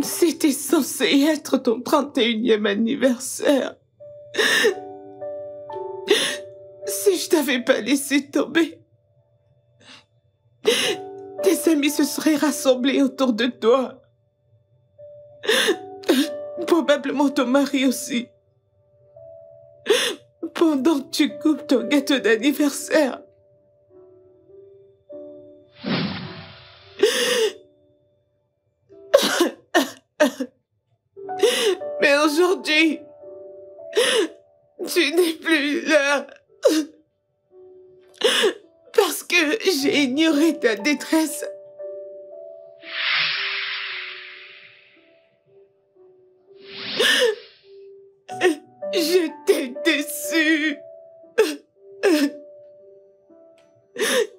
C'était censé être ton 31e anniversaire. Si je t'avais pas laissé tomber, tes amis se seraient rassemblés autour de toi. Probablement ton mari aussi. Pendant que tu coupes ton gâteau d'anniversaire. Mais aujourd'hui, tu n'es plus là. Parce que j'ai ignoré ta détresse. Je t'ai déçu.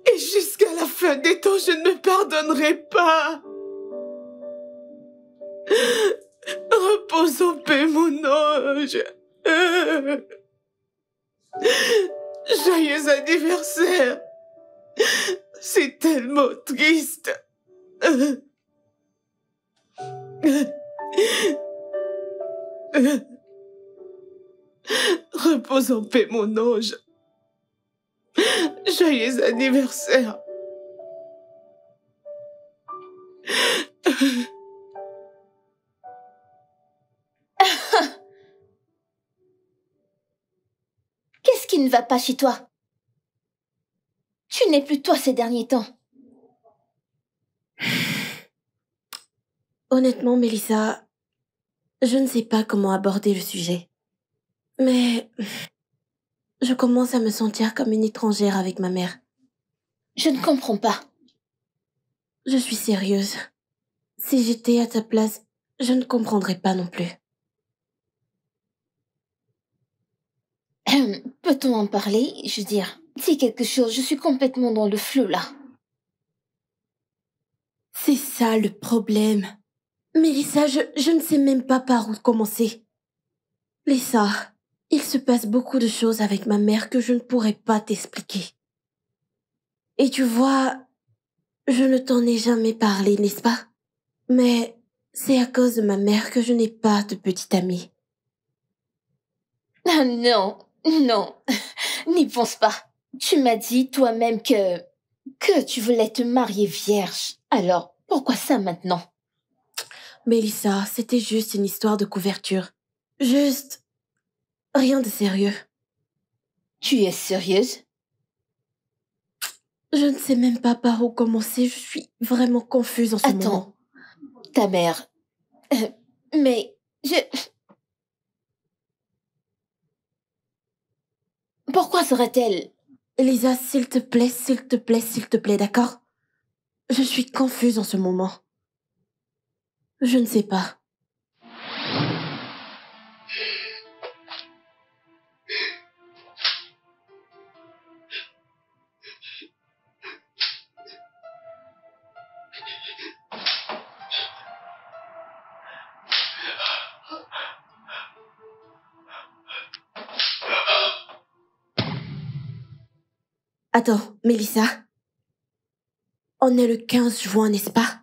Et jusqu'à la fin des temps, je ne me pardonnerai pas. Repose en paix, mon ange. Joyeux anniversaire. C'est tellement triste. Repose en paix, mon ange. Joyeux anniversaire. Qu'est-ce qui ne va pas chez toi? Tu n'es plus toi ces derniers temps. Honnêtement, Mélissa, je ne sais pas comment aborder le sujet. Mais je commence à me sentir comme une étrangère avec ma mère. Je ne comprends pas. Je suis sérieuse. Si j'étais à ta place, je ne comprendrais pas non plus. Peut-on en parler? Je veux dire, dis quelque chose, je suis complètement dans le flou là. C'est ça le problème. Mélissa, je ne sais même pas par où commencer. Lisa, il se passe beaucoup de choses avec ma mère que je ne pourrais pas t'expliquer. Et tu vois, je ne t'en ai jamais parlé, n'est-ce pas? Mais c'est à cause de ma mère que je n'ai pas de petite amie. Ah non, non, n'y pense pas. Tu m'as dit toi-même que tu voulais te marier vierge. Alors, pourquoi ça maintenant? Mélissa, c'était juste une histoire de couverture. Juste rien de sérieux. Tu es sérieuse? Je ne sais même pas par où commencer, je suis vraiment confuse en ce moment. Attends, ta mère... mais Pourquoi serait-elle... Elisa, s'il te plaît, d'accord? Je suis confuse en ce moment. Je ne sais pas. Attends, Mélissa. On est le 15 juin, n'est-ce pas?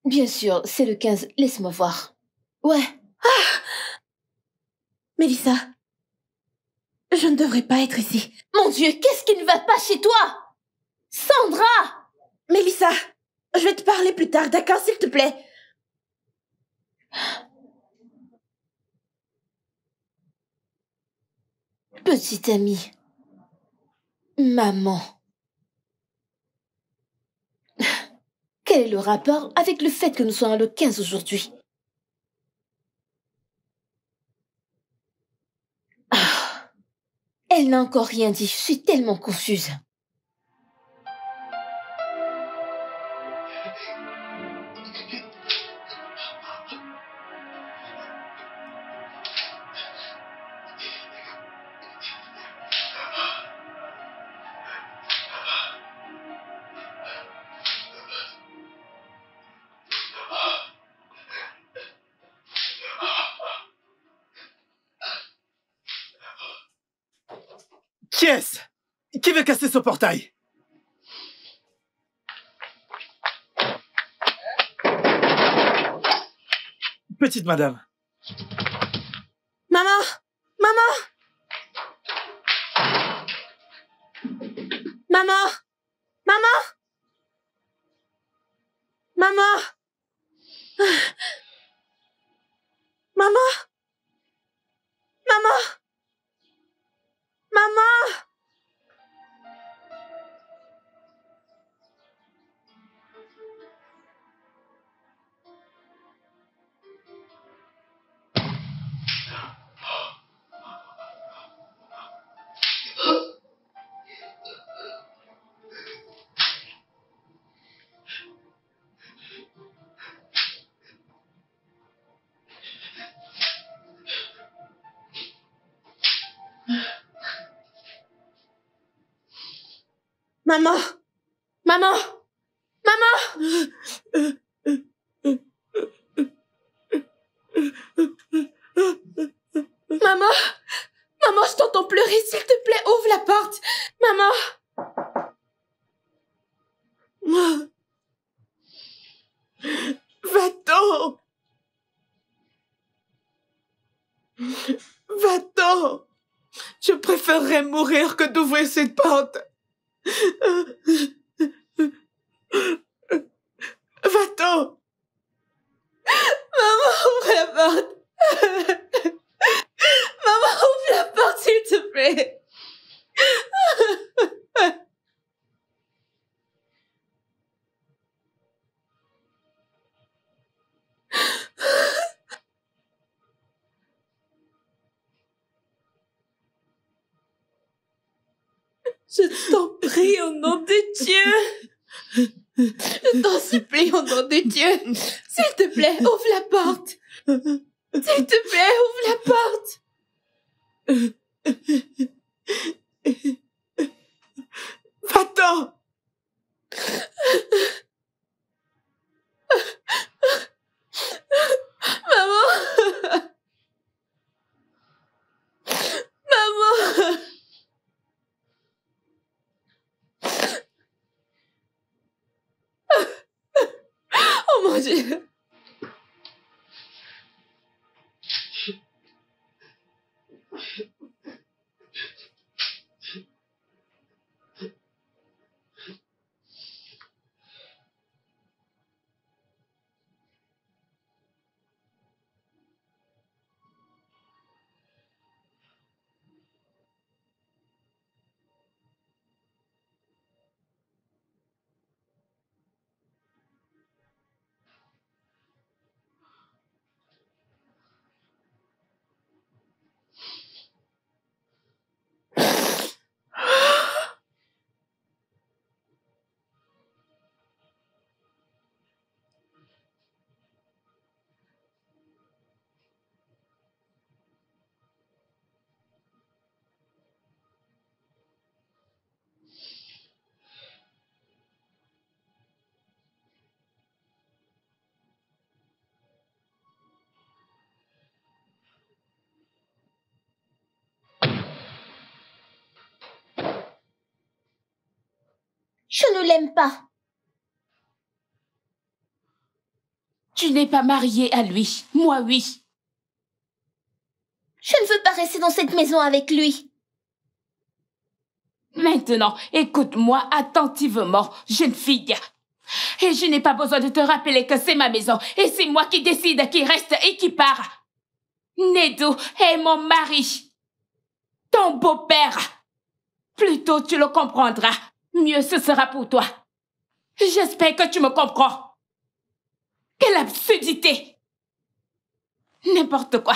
Bien sûr, c'est le 15. Laisse-moi voir. Ouais. Ah! Mélissa, je ne devrais pas être ici. Mon Dieu, qu'est-ce qui ne va pas chez toi? Sandra! Mélissa, je vais te parler plus tard, d'accord, s'il te plaît? Petite amie. Maman. Quel est le rapport avec le fait que nous soyons le 15 aujourd'hui? Ah, elle n'a encore rien dit, je suis tellement confuse. Qui est-ce? Qui veut casser ce portail? Petite madame. Maman! Maman! Maman! Maman! Maman! Maman! Maman! Maman! Maman! Maman! Maman! Maman! Maman, je t'entends pleurer, s'il te plaît, ouvre la porte! Maman! Va-t'en! Va-t'en! Je préférerais mourir que d'ouvrir cette porte. Va-t'en! Maman, ouvre la porte! Maman, ouvre la porte, s'il te plaît! Je t'en prie, au nom de Dieu! Je t'en supplie, au nom de Dieu! S'il te plaît, ouvre la porte! S'il te plaît, ouvre la porte! Va-t'en! Maman! Maman! Oh mon Dieu! Je ne l'aime pas. Tu n'es pas mariée à lui. Moi, oui. Je ne veux pas rester dans cette maison avec lui. Maintenant, écoute-moi attentivement, jeune fille. Et je n'ai pas besoin de te rappeler que c'est ma maison et c'est moi qui décide qui reste et qui part. Nedou est mon mari. Ton beau-père. Plus tôt tu le comprendras, mieux ce sera pour toi. J'espère que tu me comprends. Quelle absurdité! N'importe quoi.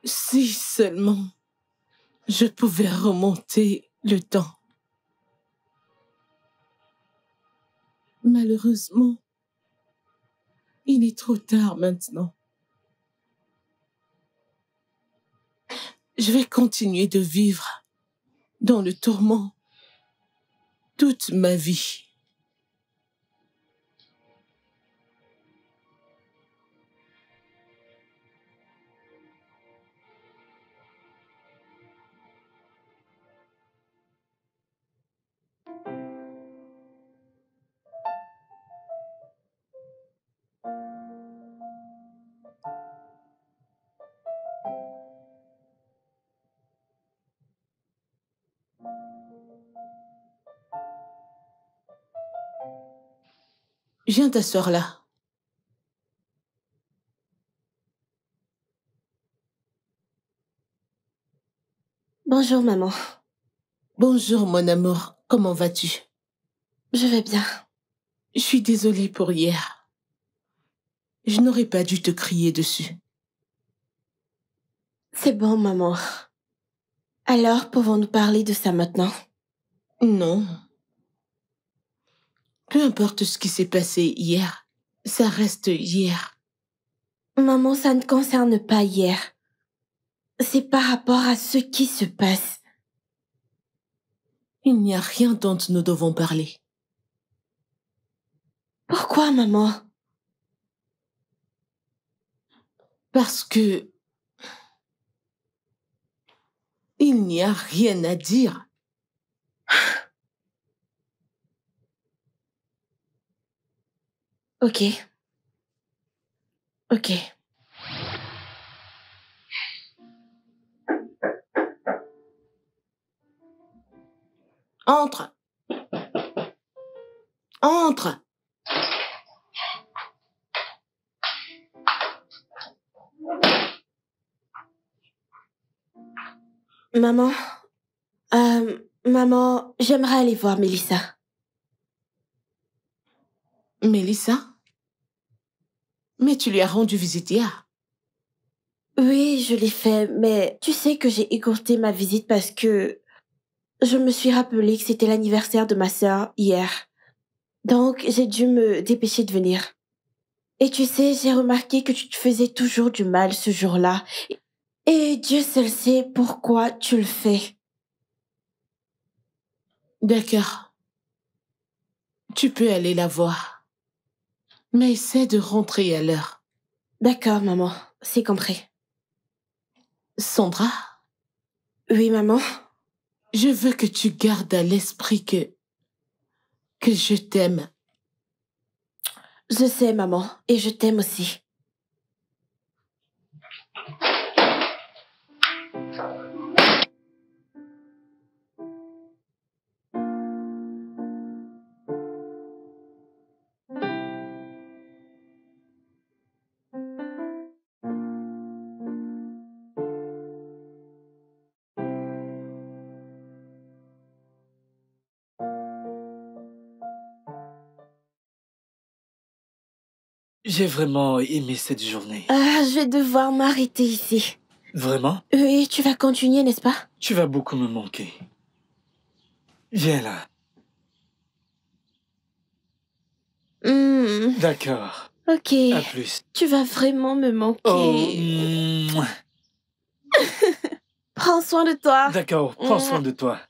Si seulement je pouvais remonter le temps. Malheureusement, il est trop tard maintenant. Je vais continuer de vivre dans le tourment toute ma vie. Viens t'asseoir là. Bonjour, maman. Bonjour, mon amour. Comment vas-tu? Je vais bien. Je suis désolée pour hier. Je n'aurais pas dû te crier dessus. C'est bon, maman. Alors, pouvons-nous parler de ça maintenant? Non. Peu importe ce qui s'est passé hier, ça reste hier. Maman, ça ne concerne pas hier. C'est par rapport à ce qui se passe. Il n'y a rien dont nous devons parler. Pourquoi, maman? Parce que... il n'y a rien à dire. Ok. Ok. Entre. Entre. Maman, maman, j'aimerais aller voir Mélissa. Mélissa? Mais tu lui as rendu visite hier. Oui, je l'ai fait, mais tu sais que j'ai écourté ma visite parce que je me suis rappelé que c'était l'anniversaire de ma sœur hier. Donc, j'ai dû me dépêcher de venir. Et tu sais, j'ai remarqué que tu te faisais toujours du mal ce jour-là. Et Dieu seul sait pourquoi tu le fais. D'accord. Tu peux aller la voir. Mais essaie de rentrer à l'heure. D'accord, maman, c'est compris. Sandra, Oui, maman. je veux que tu gardes à l'esprit que je t'aime. Je sais, maman, et je t'aime aussi. J'ai vraiment aimé cette journée. Ah, je vais devoir m'arrêter ici. Vraiment? Oui, tu vas continuer, n'est-ce pas? Tu vas beaucoup me manquer. Viens là. D'accord. Ok. À plus. Tu vas vraiment me manquer. Oh. Mouah. Prends soin de toi. D'accord, prends soin de toi.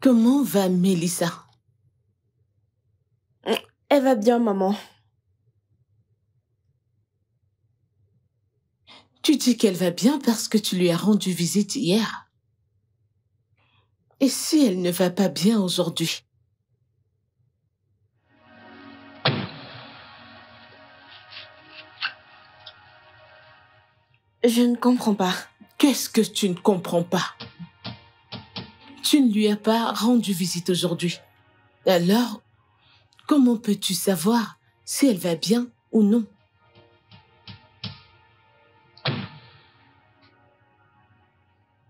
Comment va Mélissa? Elle va bien, maman. Tu dis qu'elle va bien parce que tu lui as rendu visite hier. Et si elle ne va pas bien aujourd'hui? Je ne comprends pas. Qu'est-ce que tu ne comprends pas? Tu ne lui as pas rendu visite aujourd'hui. Alors, comment peux-tu savoir si elle va bien ou non?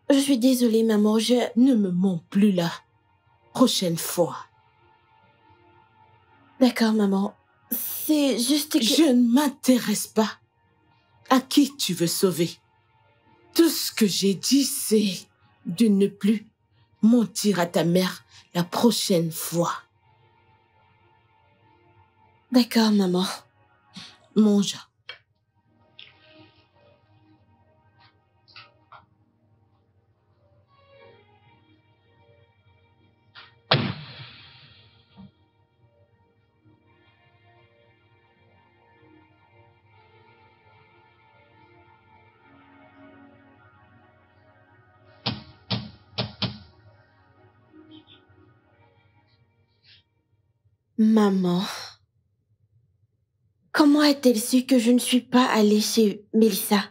Je suis désolée, maman. Ne me mens plus là. Prochaine fois. D'accord, maman. C'est juste que... Je ne m'intéresse pas à qui tu veux sauver. Tout ce que j'ai dit, c'est de ne plus mentir à ta mère la prochaine fois. D'accord, maman. Mange. Maman, comment a-t-elle su que je ne suis pas allée chez Mélissa?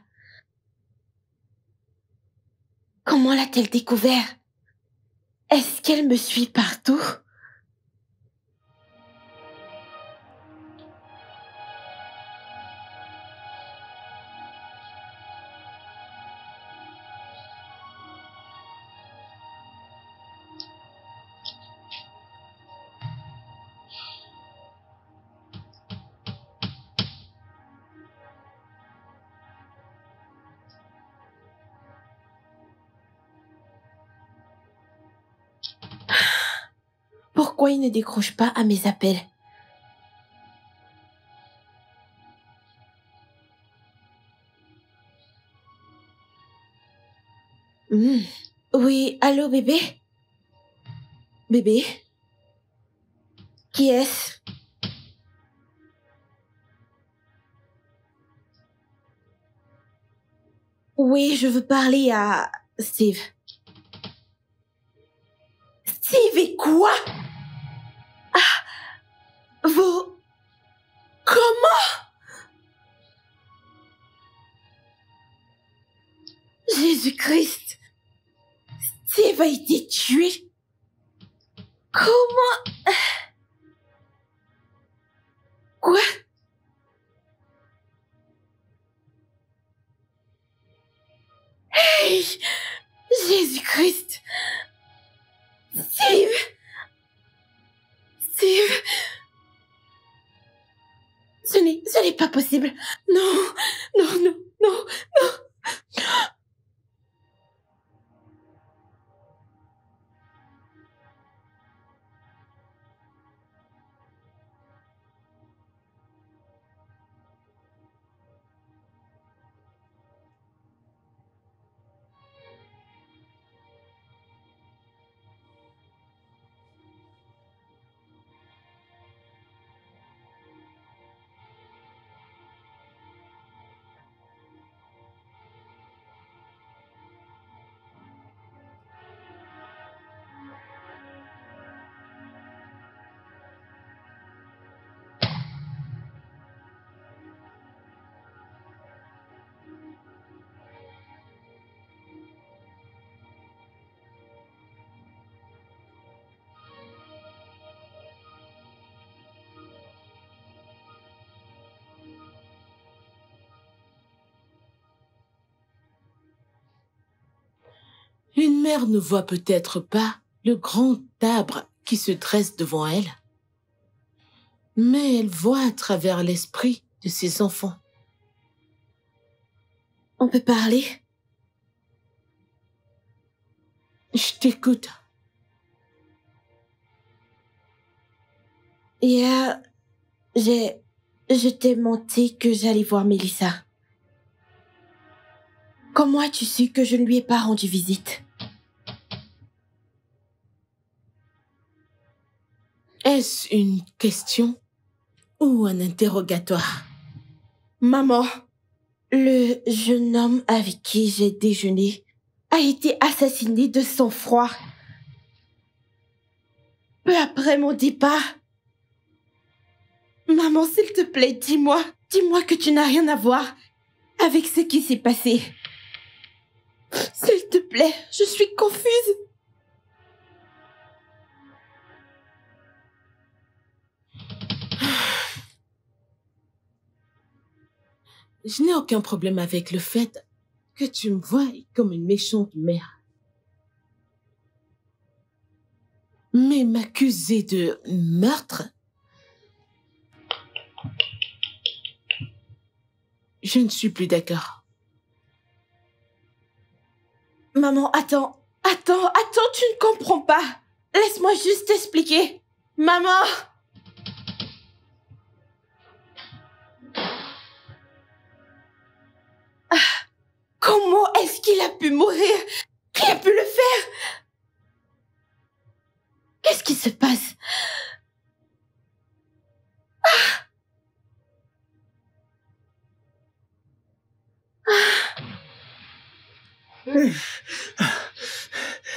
Comment l'a-t-elle découvert? Est-ce qu'elle me suit partout? Pourquoi il ne décroche pas à mes appels? Oui, allô bébé? Bébé? Qui est-ce? Oui, je veux parler à Steve. Steve et quoi? Ah, vous... Comment? Jésus-Christ! Steve a été tué? Comment? Quoi? Hey! Jésus-Christ! Steve! Steve! Ce n'est pas possible. Non, non, non, non, non. Une mère ne voit peut-être pas le grand arbre qui se dresse devant elle, mais elle voit à travers l'esprit de ses enfants. On peut parler? Je t'écoute. Hier, je t'ai menti que j'allais voir Mélissa. Comment as-tu su que je ne lui ai pas rendu visite? Est-ce une question ou un interrogatoire? Maman, le jeune homme avec qui j'ai déjeuné a été assassiné de sang-froid. Peu après mon départ. Maman, s'il te plaît, dis-moi que tu n'as rien à voir avec ce qui s'est passé. S'il te plaît, je suis confuse. Je n'ai aucun problème avec le fait que tu me vois comme une méchante mère. Mais m'accuser de meurtre? Je ne suis plus d'accord. Maman, attends, tu ne comprends pas. Laisse-moi juste t'expliquer. Maman! Comment est-ce qu'il a pu mourir? Qui a pu le faire? Qu'est-ce qui se passe?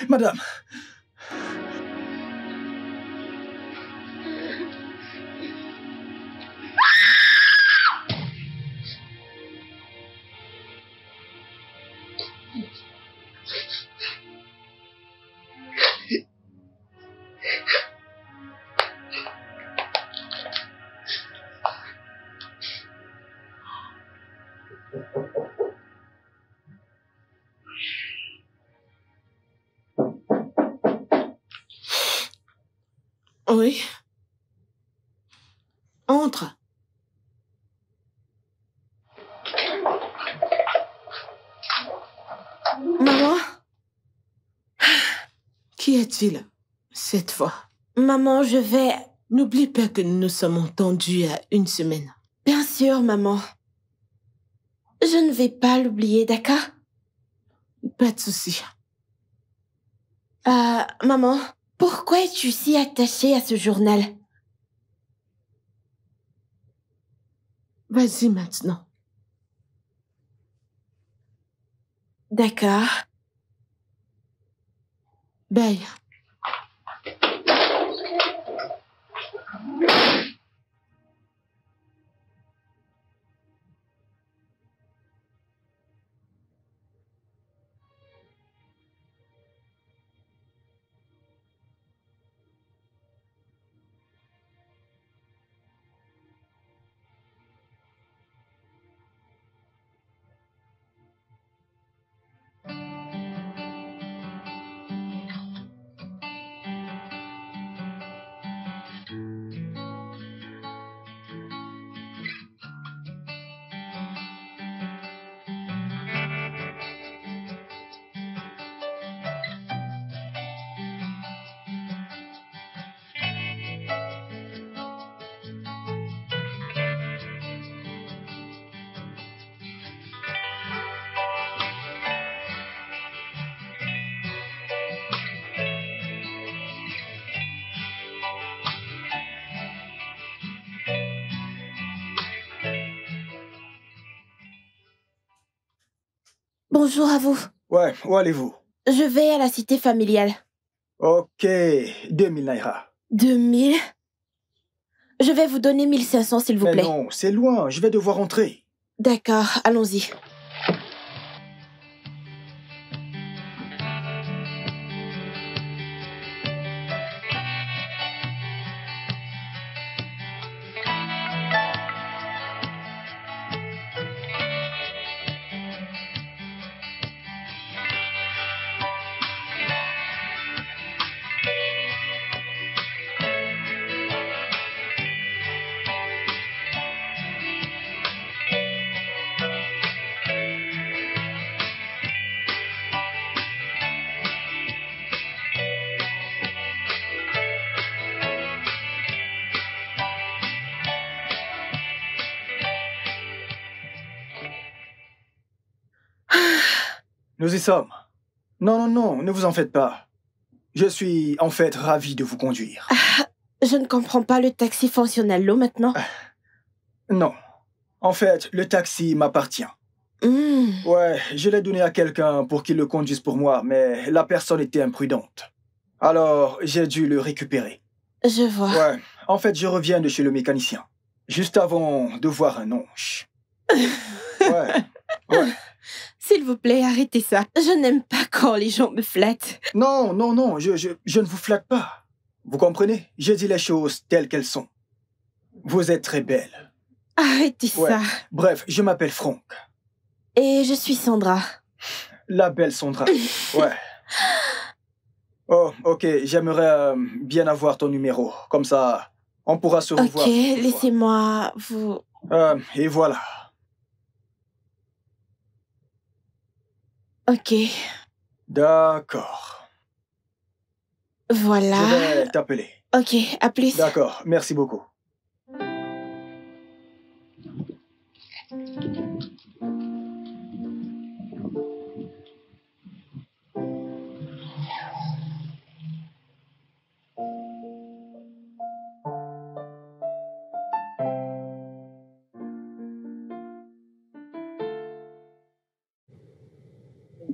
Madame. Oui. Entre. Maman? Qu'y a-t-il cette fois? Maman, je vais... N'oublie pas que nous nous sommes entendus il y a une semaine. Bien sûr, maman. Je ne vais pas l'oublier, d'accord? Pas de souci. Maman, pourquoi es-tu si attachée à ce journal? Vas-y maintenant. D'accord. Bye. Bonjour à vous. Ouais, où allez-vous? Je vais à la cité familiale. Ok, 2000 naira. 2000? Je vais vous donner 1500, s'il vous Mais plaît. non, c'est loin, je vais devoir rentrer. D'accord, allons-y. Nous y sommes. Non, non, non, ne vous en faites pas. Je suis en fait ravi de vous conduire. Je ne comprends pas, le taxi fonctionne à l'eau maintenant. Non. En fait, le taxi m'appartient. Ouais, je l'ai donné à quelqu'un pour qu'il le conduise pour moi, mais la personne était imprudente. Alors, j'ai dû le récupérer. Je vois. Ouais, en fait, je reviens de chez le mécanicien. Juste avant de voir un onge. Ouais. S'il vous plaît, arrêtez ça. Je n'aime pas quand les gens me flattent. Non, non, non, je ne vous flatte pas. Vous comprenez? Je dis les choses telles qu'elles sont. Vous êtes très belle. Arrêtez ça. Bref, je m'appelle Franck. Et je suis Sandra. La belle Sandra. Ouais. Oh, ok, j'aimerais bien avoir ton numéro. Comme ça, on pourra se revoir. Ok, laissez-moi vous... Et voilà. Ok. D'accord. Voilà. Je vais t'appeler. Ok, à plus. D'accord, merci beaucoup.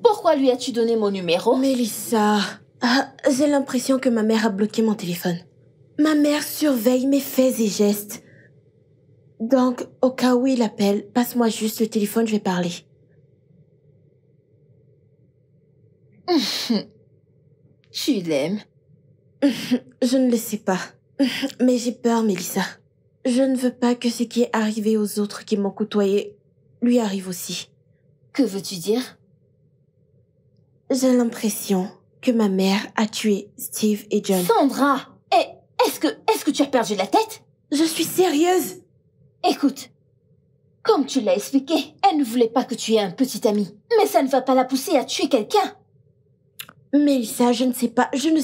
Pourquoi lui as-tu donné mon numéro? Mélissa, j'ai l'impression que ma mère a bloqué mon téléphone. Ma mère surveille mes faits et gestes. Donc, au cas où il appelle, passe-moi juste le téléphone, je vais parler. Tu l'aimes. Je ne le sais pas. Mais j'ai peur, Mélissa. Je ne veux pas que ce qui est arrivé aux autres qui m'ont côtoyé lui arrive aussi. Que veux-tu dire? J'ai l'impression que ma mère a tué Steve et John. Sandra! Est-ce que tu as perdu la tête? Je suis sérieuse. Écoute, comme tu l'as expliqué, elle ne voulait pas que tu aies un petit ami. Mais ça ne va pas la pousser à tuer quelqu'un. Mélissa, je ne sais pas, je ne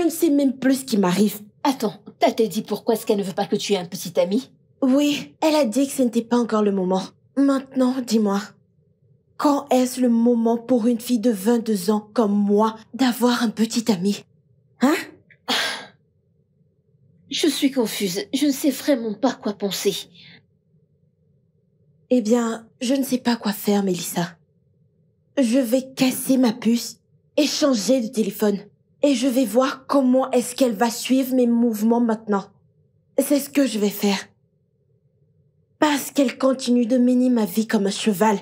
sais même plus ce qui m'arrive. Attends, t'as-t-elle dit pourquoi est-ce qu'elle ne veut pas que tu aies un petit ami? Oui, elle a dit que ce n'était pas encore le moment. Maintenant, dis-moi, quand est-ce le moment pour une fille de 22 ans comme moi d'avoir un petit ami? Hein? Je suis confuse. Je ne sais vraiment pas quoi penser. Eh bien, je ne sais pas quoi faire, Mélissa. Je vais casser ma puce et changer de téléphone. Et je vais voir comment est-ce qu'elle va suivre mes mouvements maintenant. C'est ce que je vais faire. Parce qu'elle continue de mener ma vie comme un cheval.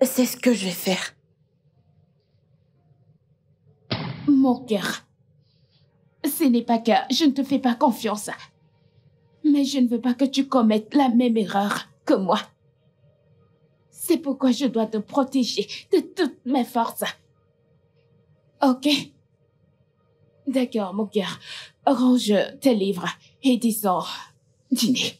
C'est ce que je vais faire. Mon cœur, ce n'est pas que je ne te fais pas confiance. Mais je ne veux pas que tu commettes la même erreur que moi. C'est pourquoi je dois te protéger de toutes mes forces. Ok? D'accord, mon cœur. Range tes livres et disons dîner.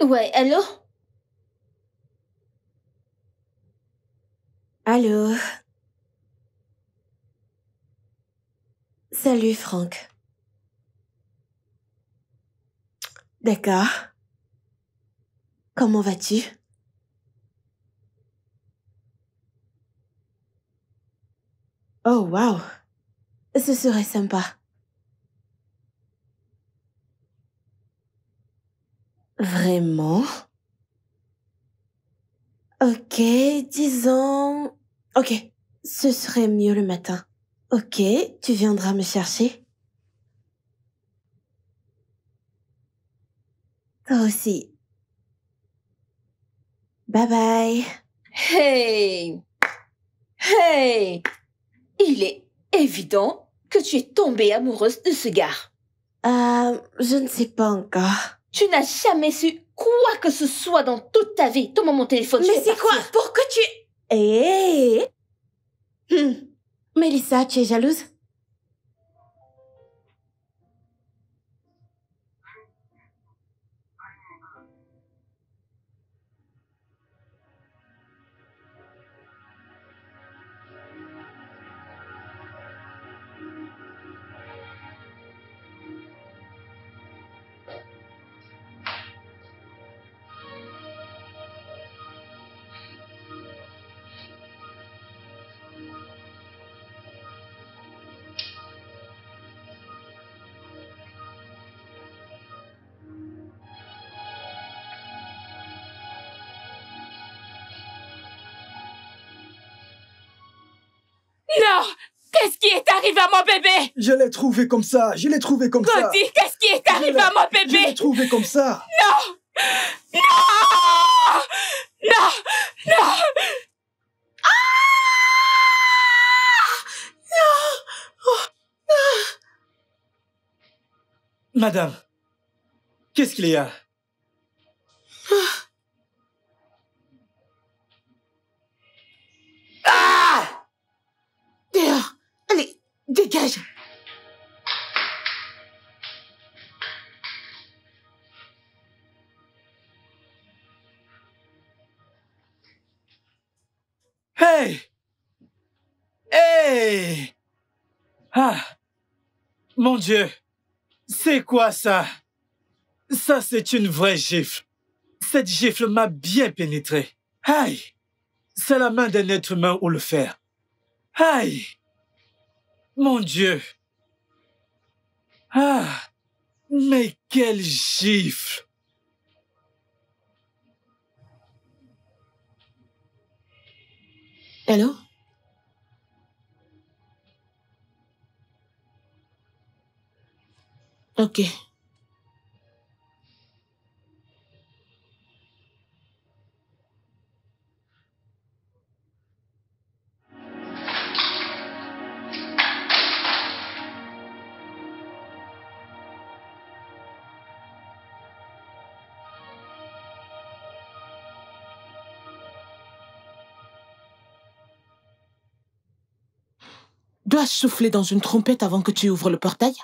Ouais, allô? Allô? Salut, Franck. D'accord. Comment vas-tu? Oh, wow. Ce serait sympa. Vraiment? Ok, disons... Ok, ce serait mieux le matin. Ok, tu viendras me chercher? Toi aussi. Bye bye. Hey! Hey! Il est évident que tu es tombée amoureuse de ce gars. Je ne sais pas encore. Tu n'as jamais su quoi que ce soit dans toute ta vie. Donne-moi mon téléphone. Mais c'est quoi? Pourquoi tu... Eh? Mélissa, tu es jalouse? Non! Qu'est-ce qui est arrivé à mon bébé? Je l'ai trouvé comme ça, je l'ai trouvé comme ça. Cody, qu'est-ce qui est arrivé à mon bébé? Je l'ai trouvé comme ça. Non! Non! Non! Non! Madame, qu'est-ce qu'il y a? Dehors! Allez, dégage! Hey! Ah! Mon Dieu! C'est quoi ça? Ça, c'est une vraie gifle. Cette gifle m'a bien pénétré. Aïe! C'est la main d'un être humain ou le fer. Aïe! Mon Dieu! Ah! Mais quelle gifle! Allô? Ok. Dois-je souffler dans une trompette avant que tu ouvres le portail?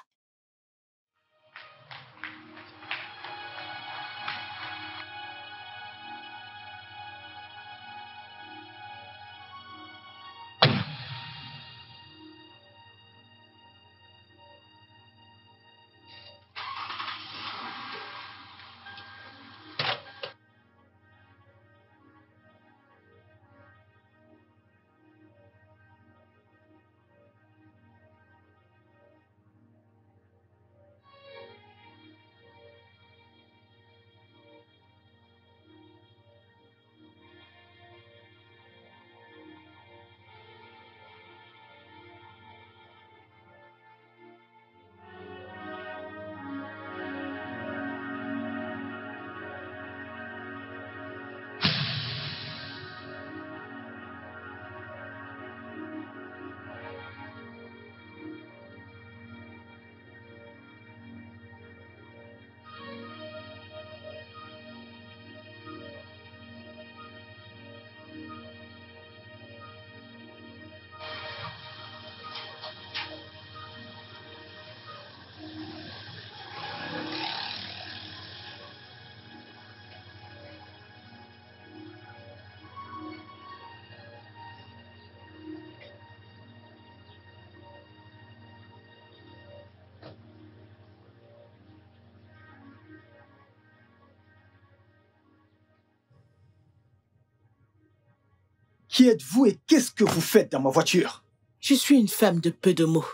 Qui êtes-vous et qu'est-ce que vous faites dans ma voiture? Je suis une femme de peu de mots.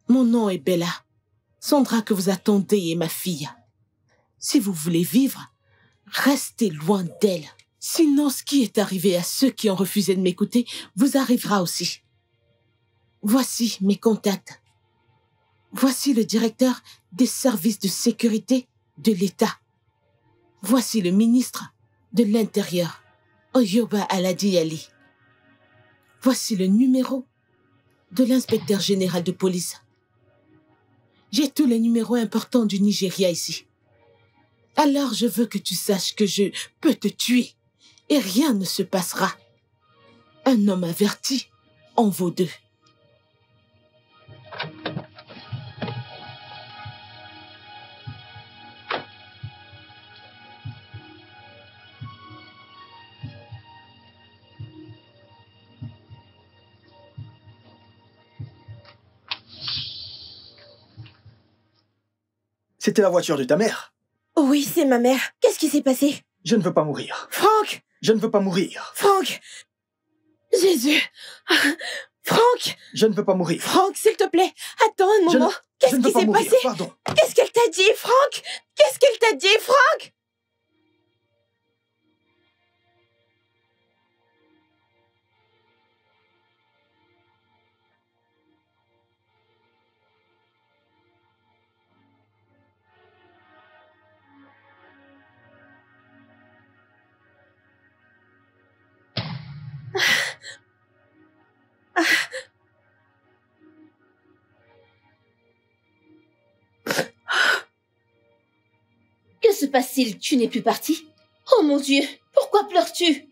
Mon nom est Bella. Sandra que vous attendez est ma fille. Si vous voulez vivre, restez loin d'elle. Sinon, ce qui est arrivé à ceux qui ont refusé de m'écouter vous arrivera aussi. Voici mes contacts. Voici le directeur des services de sécurité de l'État. Voici le ministre de l'Intérieur, Oyoba Aladi Ali. Voici le numéro de l'inspecteur général de police. J'ai tous les numéros importants du Nigeria ici. Alors je veux que tu saches que je peux te tuer et rien ne se passera. Un homme averti en vaut deux. C'était la voiture de ta mère. Oui, c'est ma mère. Qu'est-ce qui s'est passé? Je ne veux pas mourir. Franck! Je ne veux pas mourir. Franck! Jésus! Franck! Je ne veux pas mourir. Franck, s'il te plaît, attends un moment. Qu'est-ce qui s'est passé? Pardon. Qu'est-ce qu'elle t'a dit, Franck? Qu'est-ce qu'elle t'a dit, Franck? Que se passe-t-il? Tu n'es plus partie? Oh mon Dieu, pourquoi pleures-tu?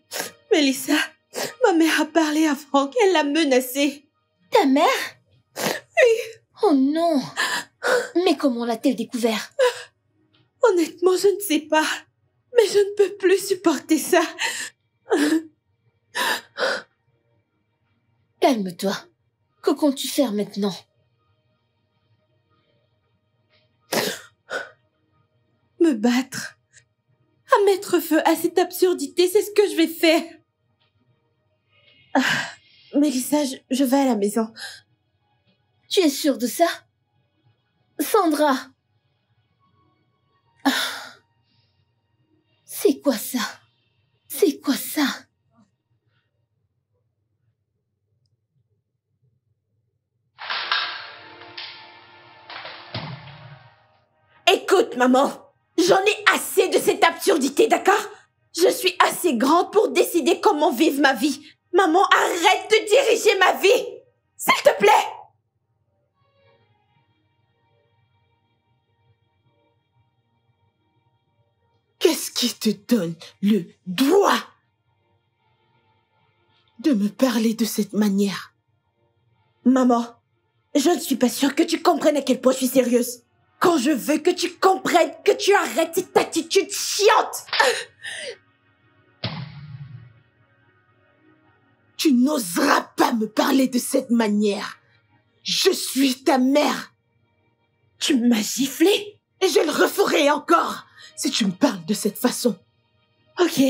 Mélissa, ma mère a parlé à Franck, elle l'a menacé. Ta mère? Oui. Oh non. Mais comment l'a-t-elle découvert? Honnêtement, je ne sais pas. Mais je ne peux plus supporter ça. Calme-toi. Que comptes-tu faire maintenant? Me battre. À mettre feu à cette absurdité, c'est ce que je vais faire. Mélissa, je vais à la maison. Tu es sûre de ça? Sandra! C'est quoi ça? C'est quoi ça? Écoute, maman, j'en ai assez de cette absurdité, d'accord? Je suis assez grande pour décider comment vivre ma vie. Maman, arrête de diriger ma vie! S'il te plaît! Qu'est-ce qui te donne le droit de me parler de cette manière? Maman, je ne suis pas sûre que tu comprennes à quel point je suis sérieuse. Quand je veux que tu comprennes, que tu arrêtes cette attitude chiante. Tu n'oseras pas me parler de cette manière. Je suis ta mère. Tu m'as giflé? Et je le referai encore si tu me parles de cette façon. Ok,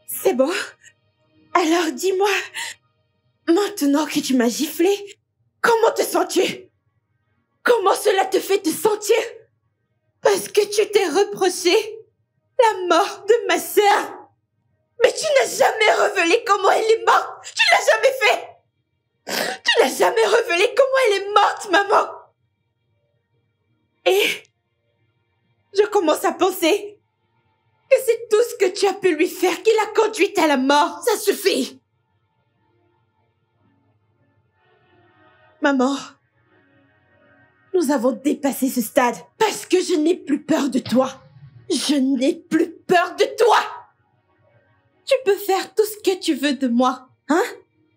c'est bon. Alors dis-moi, maintenant que tu m'as giflé, comment te sens-tu? Comment cela te fait te sentir? Parce que tu t'es reproché la mort de ma sœur. Mais tu n'as jamais révélé comment elle est morte. Tu l'as jamais fait. Tu n'as jamais révélé comment elle est morte, maman. Et je commence à penser que c'est tout ce que tu as pu lui faire qui l'a conduite à la mort. Ça suffit. Maman, nous avons dépassé ce stade parce que je n'ai plus peur de toi. Je n'ai plus peur de toi. Tu peux faire tout ce que tu veux de moi, hein?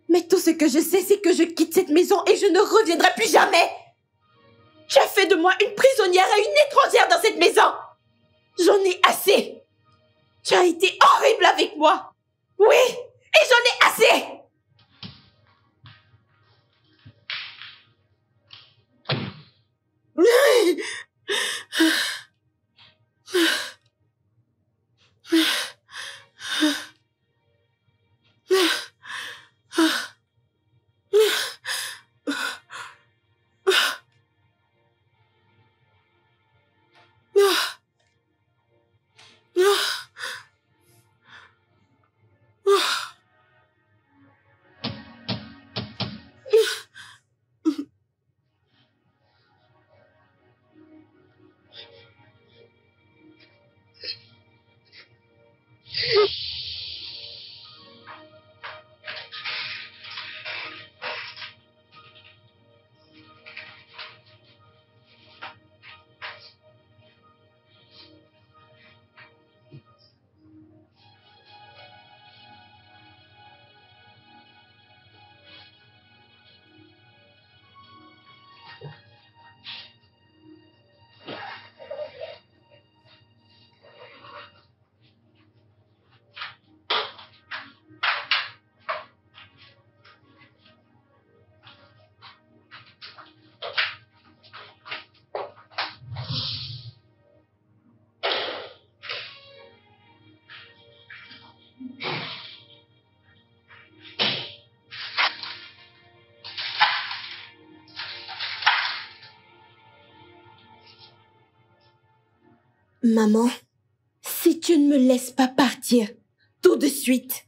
Mais tout ce que je sais, c'est que je quitte cette maison et je ne reviendrai plus jamais. Tu as fait de moi une prisonnière et une étrangère dans cette maison. J'en ai assez. Tu as été horrible avec moi. Oui, et j'en ai assez. Maman, si tu ne me laisses pas partir tout de suite,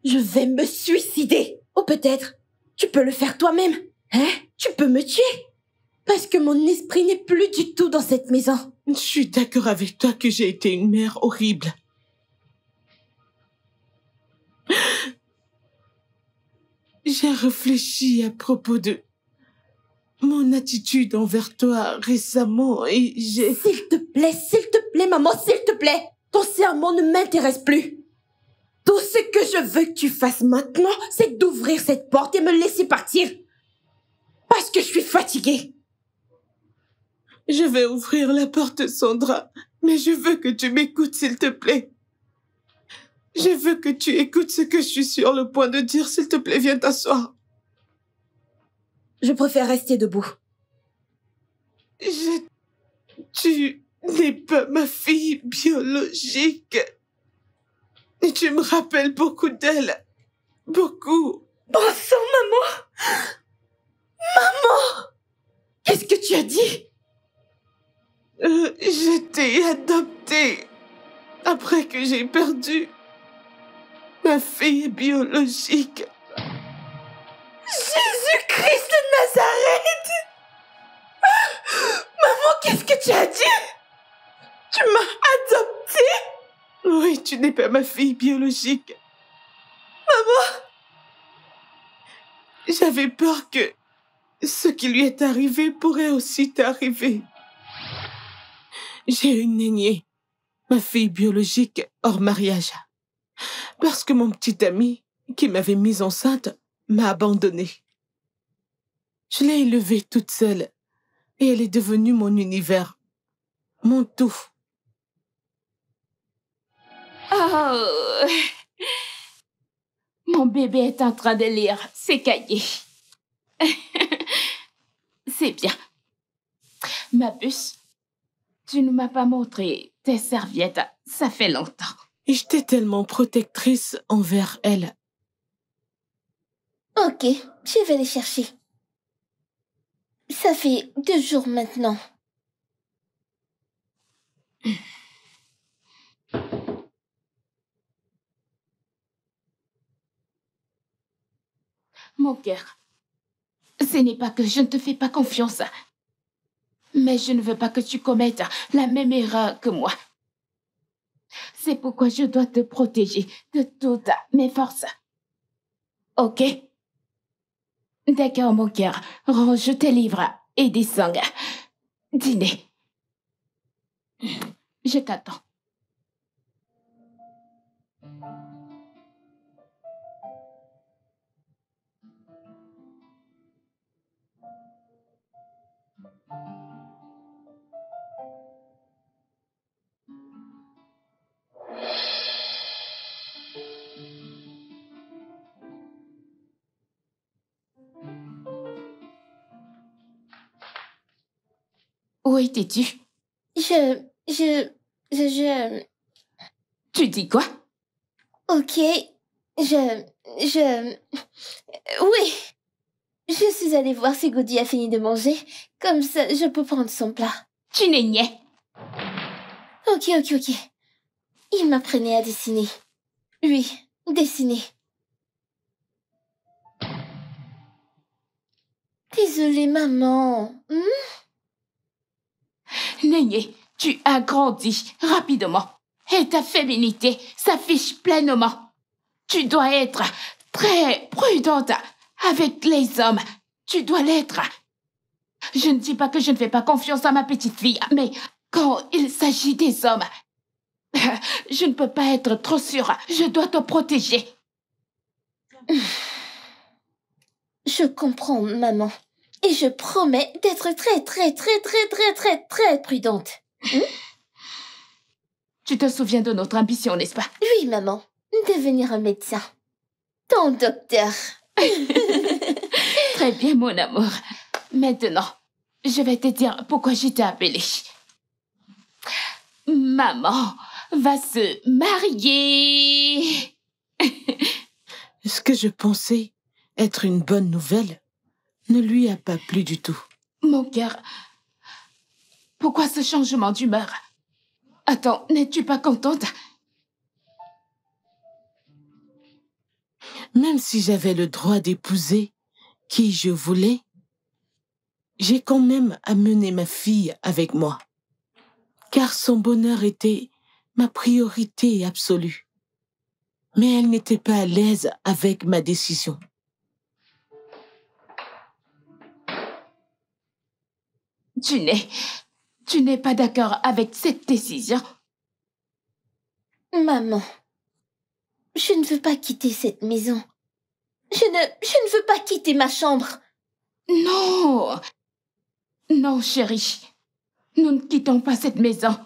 je vais me suicider. Ou peut-être, tu peux le faire toi-même. Hein? Tu peux me tuer. Parce que mon esprit n'est plus du tout dans cette maison. Je suis d'accord avec toi que j'ai été une mère horrible. J'ai réfléchi à propos de mon attitude envers toi récemment et j'ai... S'il te plaît, maman, s'il te plaît. Ton serment ne m'intéresse plus. Tout ce que je veux que tu fasses maintenant, c'est d'ouvrir cette porte et me laisser partir. Parce que je suis fatiguée. Je vais ouvrir la porte, Sandra, mais je veux que tu m'écoutes, s'il te plaît. Je veux que tu écoutes ce que je suis sur le point de dire. S'il te plaît, viens t'asseoir. Je préfère rester debout. Tu n'es pas ma fille biologique. Et tu me rappelles beaucoup d'elle. Beaucoup. Bon sang, maman! Maman! Qu'est-ce que tu as dit? Je t'ai adoptée après que j'ai perdu ma fille biologique. Jésus-Christ de Nazareth! Maman, qu'est-ce que tu as dit? Tu m'as adoptée? Oui, tu n'es pas ma fille biologique. Maman! J'avais peur que ce qui lui est arrivé pourrait aussi t'arriver. J'ai une nignée, ma fille biologique hors mariage, parce que mon petit ami qui m'avait mise enceinte m'a abandonnée. Je l'ai élevée toute seule et elle est devenue mon univers, mon tout. Oh! Mon bébé est en train de lire ses cahiers. C'est bien. Ma puce, tu ne m'as pas montré tes serviettes. Ça fait longtemps. Et j'étais tellement protectrice envers elle. Ok, je vais les chercher. Ça fait 2 jours maintenant. Mon cœur, ce n'est pas que je ne te fais pas confiance, mais je ne veux pas que tu commettes la même erreur que moi. C'est pourquoi je dois te protéger de toutes mes forces. Ok? D'accord, mon cœur. Range tes livres et descends. Dîner. Je t'attends. Où étais-tu? Tu dis quoi? Ok, oui. Je suis allée voir si Goody a fini de manger. Comme ça, je peux prendre son plat. Tu n'es niais. Ok. Il m'apprenait à dessiner. Oui, dessiner. Désolée, maman. Nénié, tu as grandi rapidement et ta féminité s'affiche pleinement. Tu dois être très prudente avec les hommes. Tu dois l'être. Je ne dis pas que je ne fais pas confiance à ma petite fille, mais quand il s'agit des hommes, je ne peux pas être trop sûre. Je dois te protéger. Je comprends, maman. Et je promets d'être très prudente. Tu te souviens de notre ambition, n'est-ce pas? Oui, maman. Devenir un médecin. Ton docteur. Très bien, mon amour. Maintenant, je vais te dire pourquoi je t'ai appelée. Maman va se marier. Ce que je pensais être une bonne nouvelle ne lui a pas plu du tout. Mon cœur, pourquoi ce changement d'humeur? Attends, n'es-tu pas contente? Même si j'avais le droit d'épouser qui je voulais, j'ai quand même amené ma fille avec moi, car son bonheur était ma priorité absolue. Mais elle n'était pas à l'aise avec ma décision. Tu n'es pas d'accord avec cette décision? Maman, je ne veux pas quitter cette maison. Je ne veux pas quitter ma chambre. Non! Non, chérie. Nous ne quittons pas cette maison.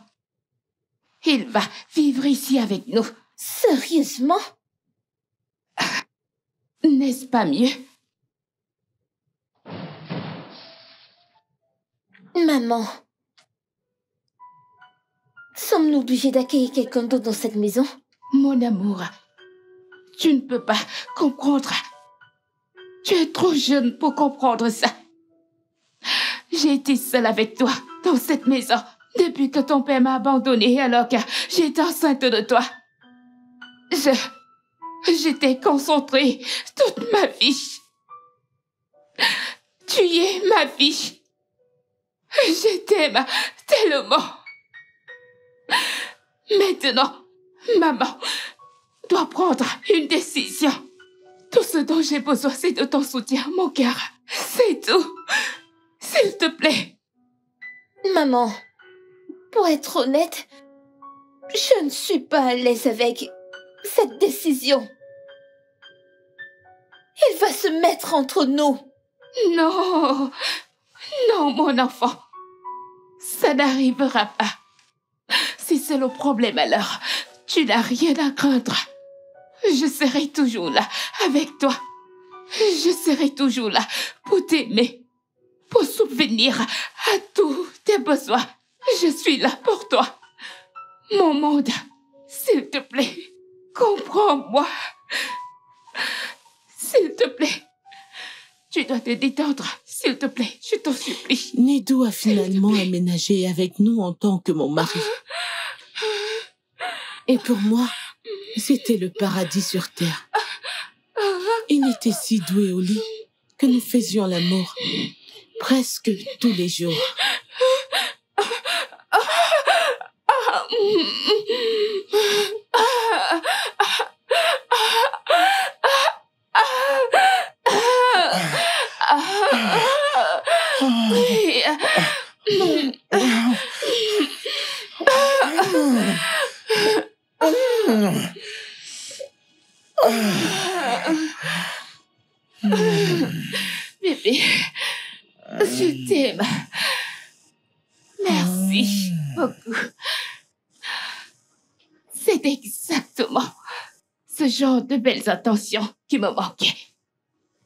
Il va vivre ici avec nous. Sérieusement? N'est-ce pas mieux? Maman, sommes-nous obligés d'accueillir quelqu'un d'autre dans cette maison? Mon amour, tu ne peux pas comprendre. Tu es trop jeune pour comprendre ça. J'ai été seule avec toi dans cette maison depuis que ton père m'a abandonnée alors que j'étais enceinte de toi. J'étais concentrée toute ma vie. Tu es ma vie. Je t'aime tellement. Maintenant, maman doit prendre une décision. Tout ce dont j'ai besoin, c'est de ton soutien, mon cœur. C'est tout. S'il te plaît. Maman, pour être honnête, je ne suis pas à l'aise avec cette décision. Il va se mettre entre nous. Non, non, mon enfant. Ça n'arrivera pas. Si c'est le problème alors, tu n'as rien à craindre. Je serai toujours là avec toi. Je serai toujours là pour t'aimer, pour subvenir à tous tes besoins. Je suis là pour toi. Mon monde, s'il te plaît, comprends-moi. S'il te plaît, tu dois te détendre. S'il te plaît, je t'en supplie. Nedou a finalement aménagé avec nous en tant que mon mari. Et pour moi, c'était le paradis sur terre. Il était si doué au lit que nous faisions l'amour presque tous les jours. Bébé, je t'aime. Merci beaucoup. C'est exactement ce genre de belles attentions qui me manquaient.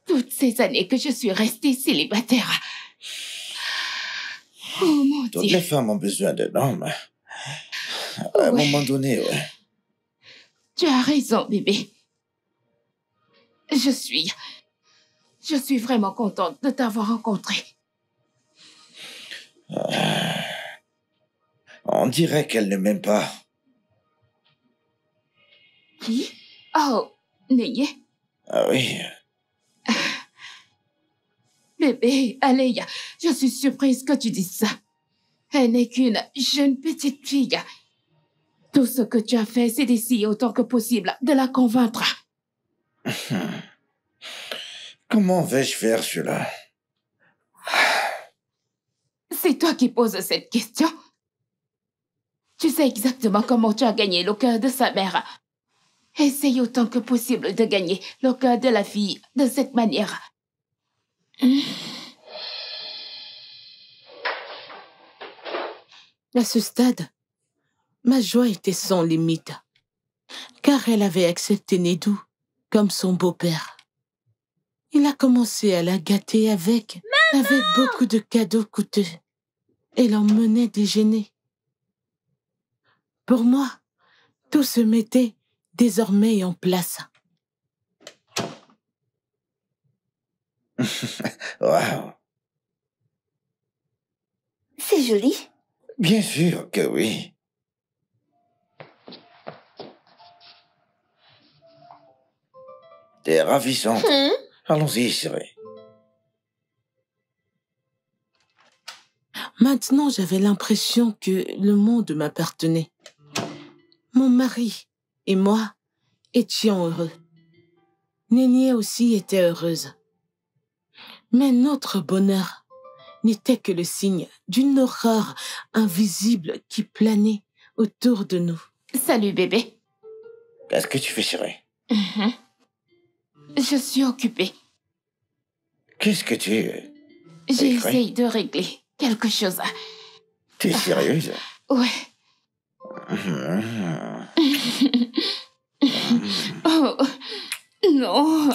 Toutes ces années que je suis restée célibataire. Oh mon Dieu. Toutes les femmes ont besoin d'un homme. À un moment donné, ouais. Tu as raison, bébé. Je suis vraiment contente de t'avoir rencontré. On dirait qu'elle ne m'aime pas. Qui? Oh, Néyé. Ah oui. Bébé, allez, je suis surprise que tu dises ça. Elle n'est qu'une jeune petite fille. Tout ce que tu as fait, c'est d'essayer autant que possible de la convaincre. Comment vais-je faire cela? C'est toi qui poses cette question. Tu sais exactement comment tu as gagné le cœur de sa mère. Essaye autant que possible de gagner le cœur de la fille de cette manière. À ce stade, ma joie était sans limite, car elle avait accepté Nedou comme son beau-père. Il a commencé à la gâter avec beaucoup de cadeaux coûteux et l'emmenait déjeuner. Pour moi, tout se mettait désormais en place. Wow. C'est joli. Bien sûr que oui. T'es ravissante. Allons-y, chérie. Maintenant, j'avais l'impression que le monde m'appartenait. Mon mari et moi étions heureux. Nénié aussi était heureuse. Mais notre bonheur n'était que le signe d'une horreur invisible qui planait autour de nous. Salut, bébé. Qu'est-ce que tu fais, chérie? Je suis occupée. Qu'est-ce que tu... J'essaye de régler quelque chose. T'es sérieuse? Ouais. Oh, non.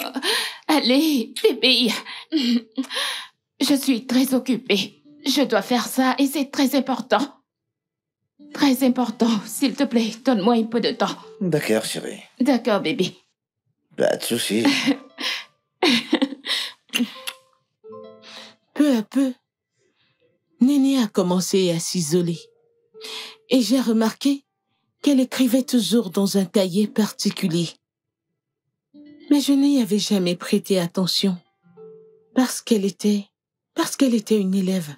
Allez, bébé. Je suis très occupée. Je dois faire ça et c'est très important. Très important. S'il te plaît, donne-moi un peu de temps. D'accord, chérie. D'accord, bébé. Pas de souci. Peu à peu, Néné a commencé à s'isoler. Et j'ai remarqué qu'elle écrivait toujours dans un cahier particulier. Mais je n'y avais jamais prêté attention. Parce qu'elle était une élève.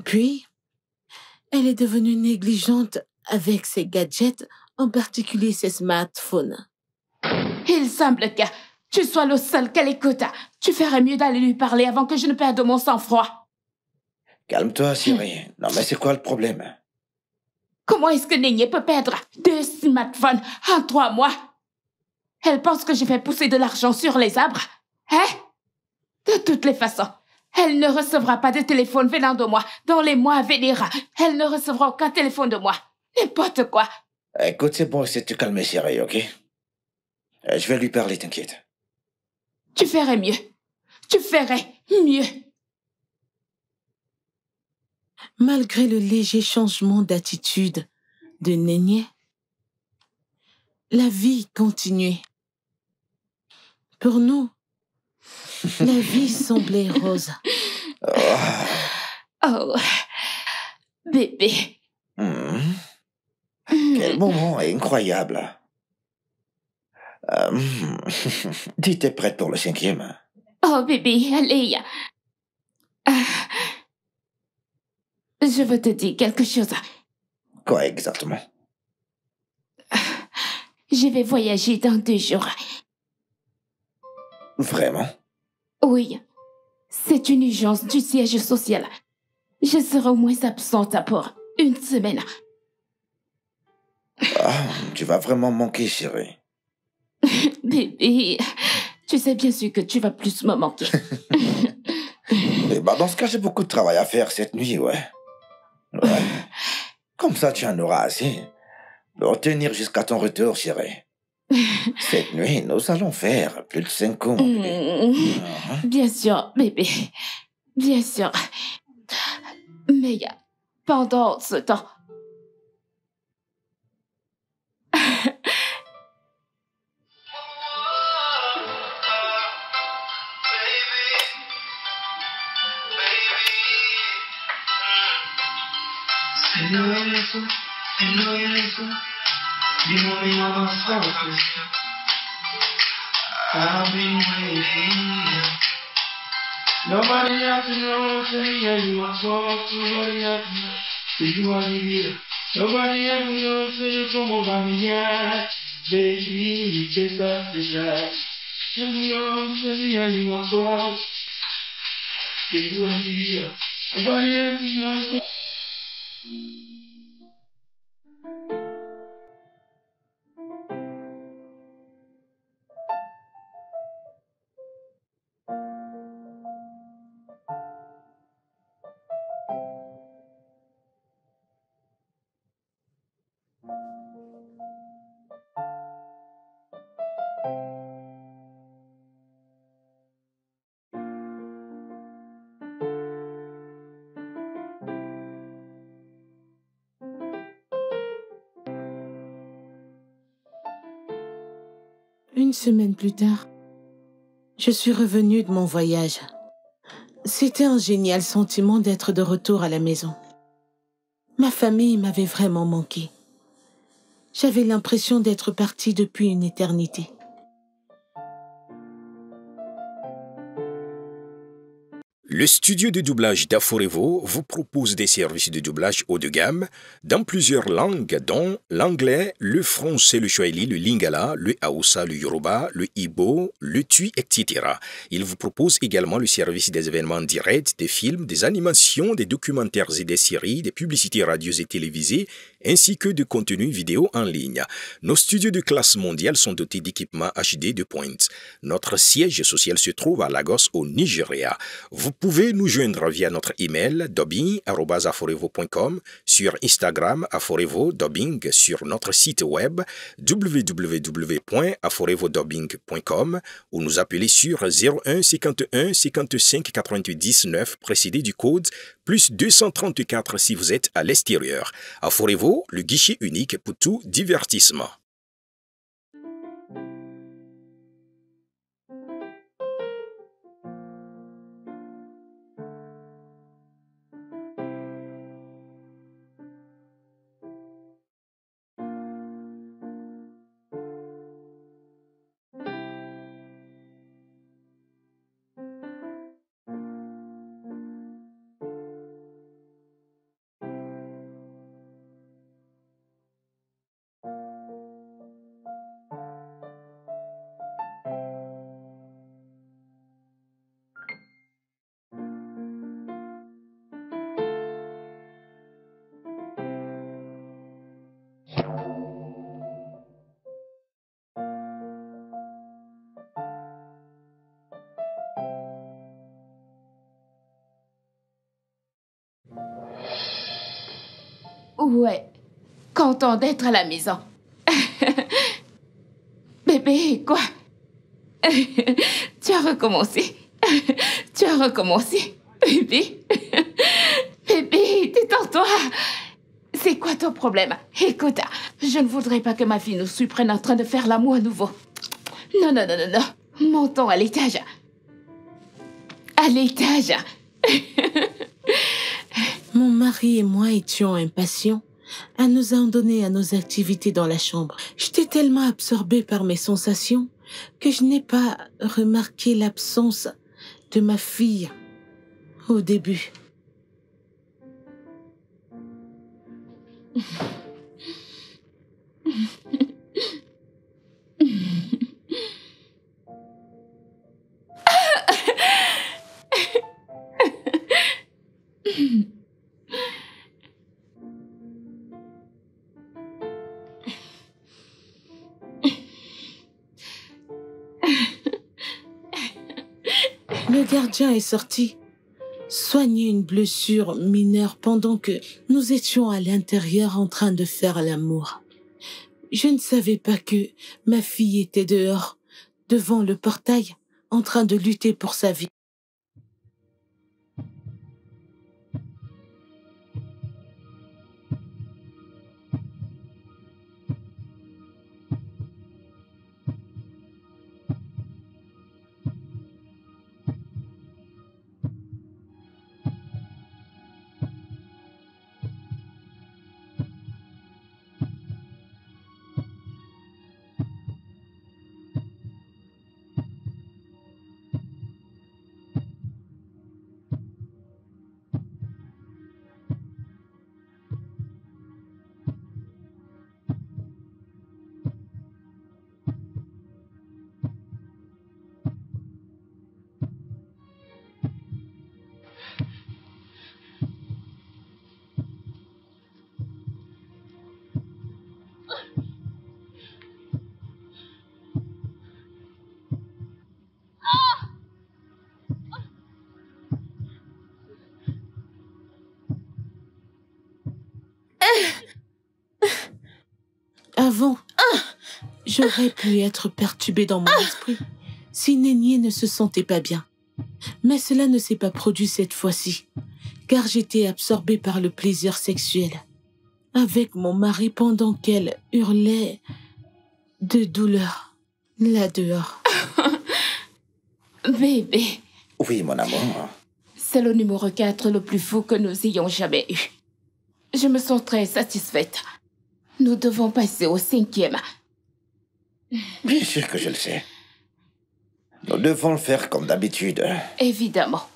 Puis, elle est devenue négligente avec ses gadgets, en particulier ses smartphones. Il semble que tu sois le seul qu'elle écoute. Tu ferais mieux d'aller lui parler avant que je ne perde mon sang-froid. Calme-toi, chérie. Non, mais c'est quoi le problème? Comment est-ce que Néné peut perdre 2 smartphones en 3 mois? Elle pense que je fais pousser de l'argent sur les arbres. Hein? De toutes les façons, elle ne recevra pas de téléphone venant de moi dans les mois à venir. Elle ne recevra aucun téléphone de moi. N'importe quoi. Écoute, c'est bon, c'est de te calmer, chérie, ok? Je vais lui parler, t'inquiète. Tu ferais mieux. Tu ferais mieux. Malgré le léger changement d'attitude de Néné, la vie continuait. Pour nous, la vie semblait rose. Oh, bébé. Quel moment incroyable. Dis, t'es prête pour le 5e? Oh, bébé, allez. Je veux te dire quelque chose. Quoi exactement? Je vais voyager dans 2 jours. Vraiment? Oui. C'est une urgence du siège social. Je serai au moins absente pour 1 semaine. Tu vas vraiment manquer, chérie. Bébé, tu sais bien sûr que tu vas plus me manquer. Et dans ce cas, j'ai beaucoup de travail à faire cette nuit, ouais. Comme ça, tu en auras assez pour tenir jusqu'à ton retour, chérie. Cette nuit, nous allons faire plus de 5 ans. Bien sûr, bébé. Bien sûr. Mais pendant ce temps... You know me, I'm focused. I've been waiting. Nobody has to know, say yeah, you are soft. Nobody has to know, say you are the leader. Nobody has to know, say you come over me, yeah. Baby, you just got the shot. You know, say yeah, you are soft. Say you are the leader. Nobody has to know. Une semaine plus tard, je suis revenue de mon voyage. C'était un génial sentiment d'être de retour à la maison. Ma famille m'avait vraiment manqué. J'avais l'impression d'être partie depuis une éternité. Le studio de doublage d'Aforevo vous propose des services de doublage haut de gamme dans plusieurs langues, dont l'anglais, le français, le swahili, le lingala, le haoussa, le yoruba, le igbo, le tui, etc. Il vous propose également le service des événements directs, des films, des animations, des documentaires et des séries, des publicités radios et télévisées, ainsi que de contenus vidéo en ligne. Nos studios de classe mondiale sont dotés d'équipements HD de pointe. Notre siège social se trouve à Lagos, au Nigeria. Vous pouvez nous joindre via notre email dubbing@aforevo.com, sur Instagram aforevo-dubbing, sur notre site web www.aforevodubbing.com ou nous appeler sur 01 51 55 99 précédé du code plus 234 si vous êtes à l'extérieur. Aforevo, le guichet unique pour tout divertissement. Ouais, content d'être à la maison. Bébé, quoi? Tu as recommencé. Tu as recommencé. Bébé. Bébé, détends-toi. C'est quoi ton problème? Écoute, je ne voudrais pas que ma fille nous surprenne en train de faire l'amour à nouveau. Non, non, non, non, non. Montons à l'étage. À l'étage. Mon mari et moi étions impatients à nous en donner à nos activités dans la chambre. J'étais tellement absorbée par mes sensations que je n'ai pas remarqué l'absence de ma fille au début. Le gardien est sorti soigner une blessure mineure pendant que nous étions à l'intérieur en train de faire l'amour. Je ne savais pas que ma fille était dehors, devant le portail, en train de lutter pour sa vie. Avant, j'aurais pu être perturbée dans mon esprit si Nénier ne se sentait pas bien. Mais cela ne s'est pas produit cette fois-ci, car j'étais absorbée par le plaisir sexuel avec mon mari pendant qu'elle hurlait de douleur là dehors. Bébé. Oui, mon amour. C'est le numéro 4 le plus fou que nous ayons jamais eu. Je me sens très satisfaite. Nous devons passer au 5e. Bien sûr que je le sais. Nous devons le faire comme d'habitude. Évidemment.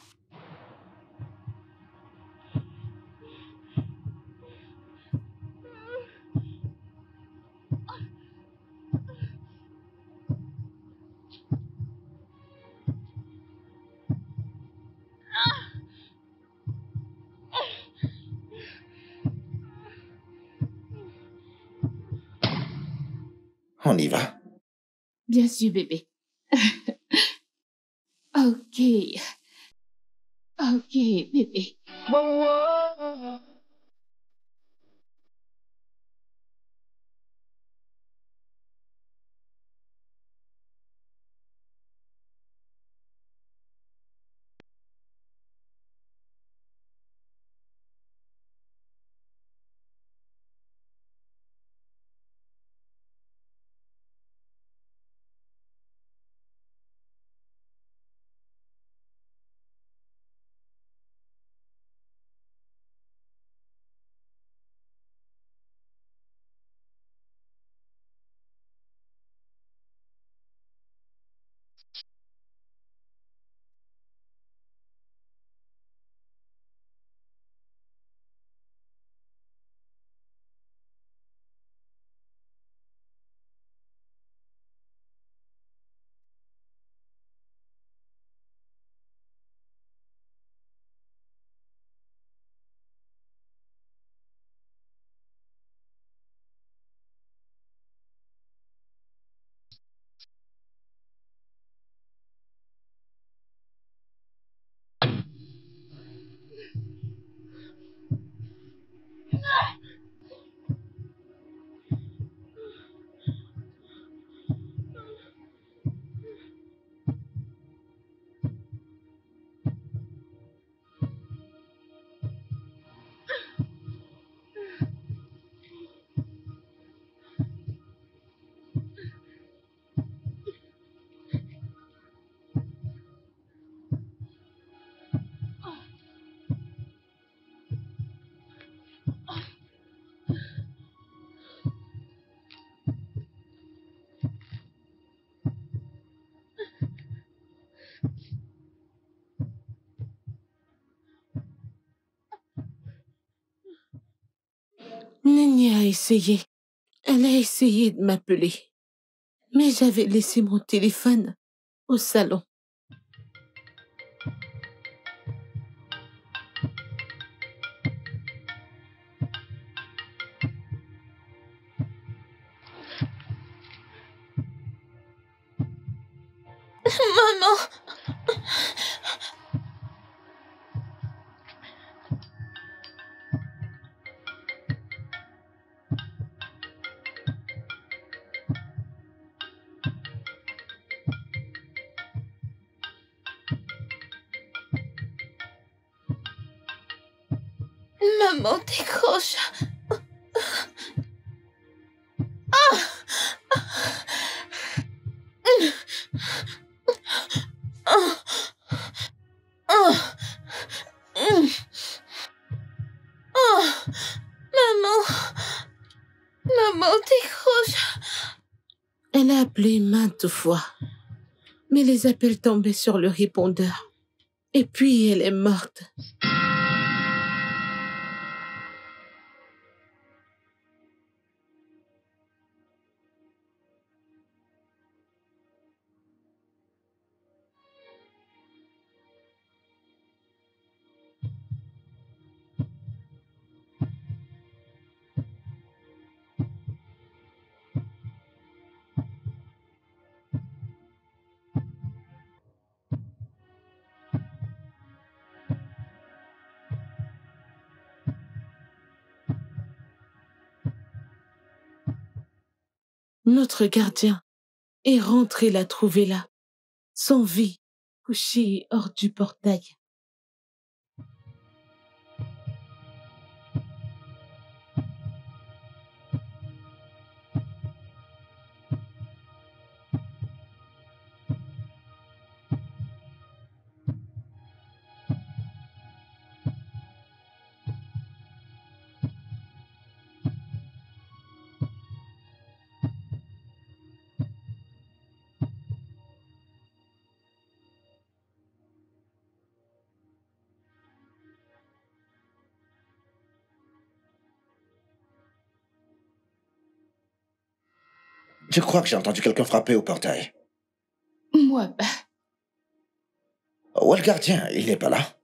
On y va? Bien sûr, bébé. Ok. Ok, bébé. Néné a essayé. Elle a essayé de m'appeler. Mais j'avais laissé mon téléphone au salon. Maman! Maman, décroche. Maman, maman, décroche. Elle a appelé maintes fois, mais les appels tombaient sur le répondeur. Et puis elle est morte. Notre gardien est rentré la trouver là, sans vie, couché hors du portail. Je crois que j'ai entendu quelqu'un frapper au portail. Moi, Où est le gardien? Il n'est pas là.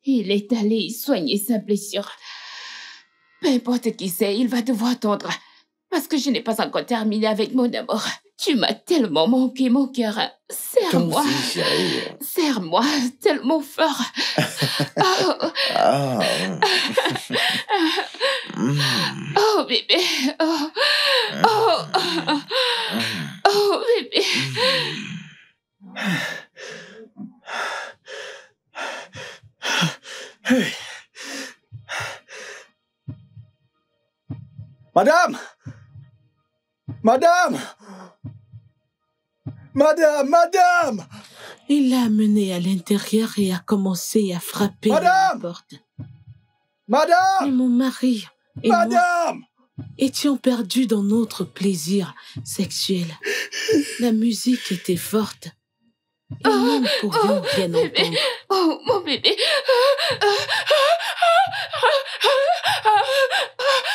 il est allé soigner sa blessure. Peu importe qui c'est, il va devoir attendre. parce que je n'ai pas encore terminé avec mon amour. Tu m'as tellement manqué, mon cœur. Serre-moi. Toi aussi, chérie. Serre-moi tellement fort. Oh, Ah. oh bébé. Oh, oh, oh, oh bébé. Hey. Madame! Madame! Madame! Madame! Il l'a amenée à l'intérieur et a commencé à frapper à la porte. Madame! Et mon mari et Madame! moi étions perdus dans notre plaisir sexuel. La musique était forte. Et nous ne pouvions rien entendre. Oh, mon bébé.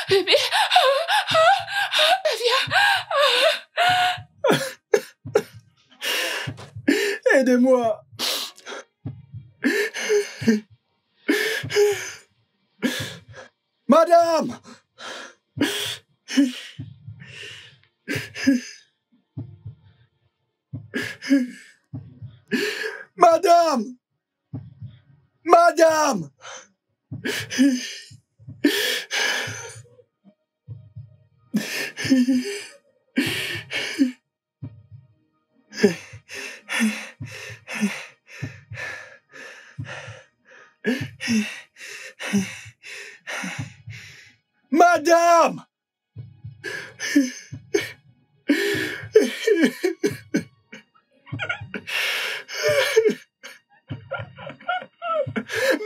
Bébé. Viens. Aidez-moi. Madame! Madame! Madame! Madame!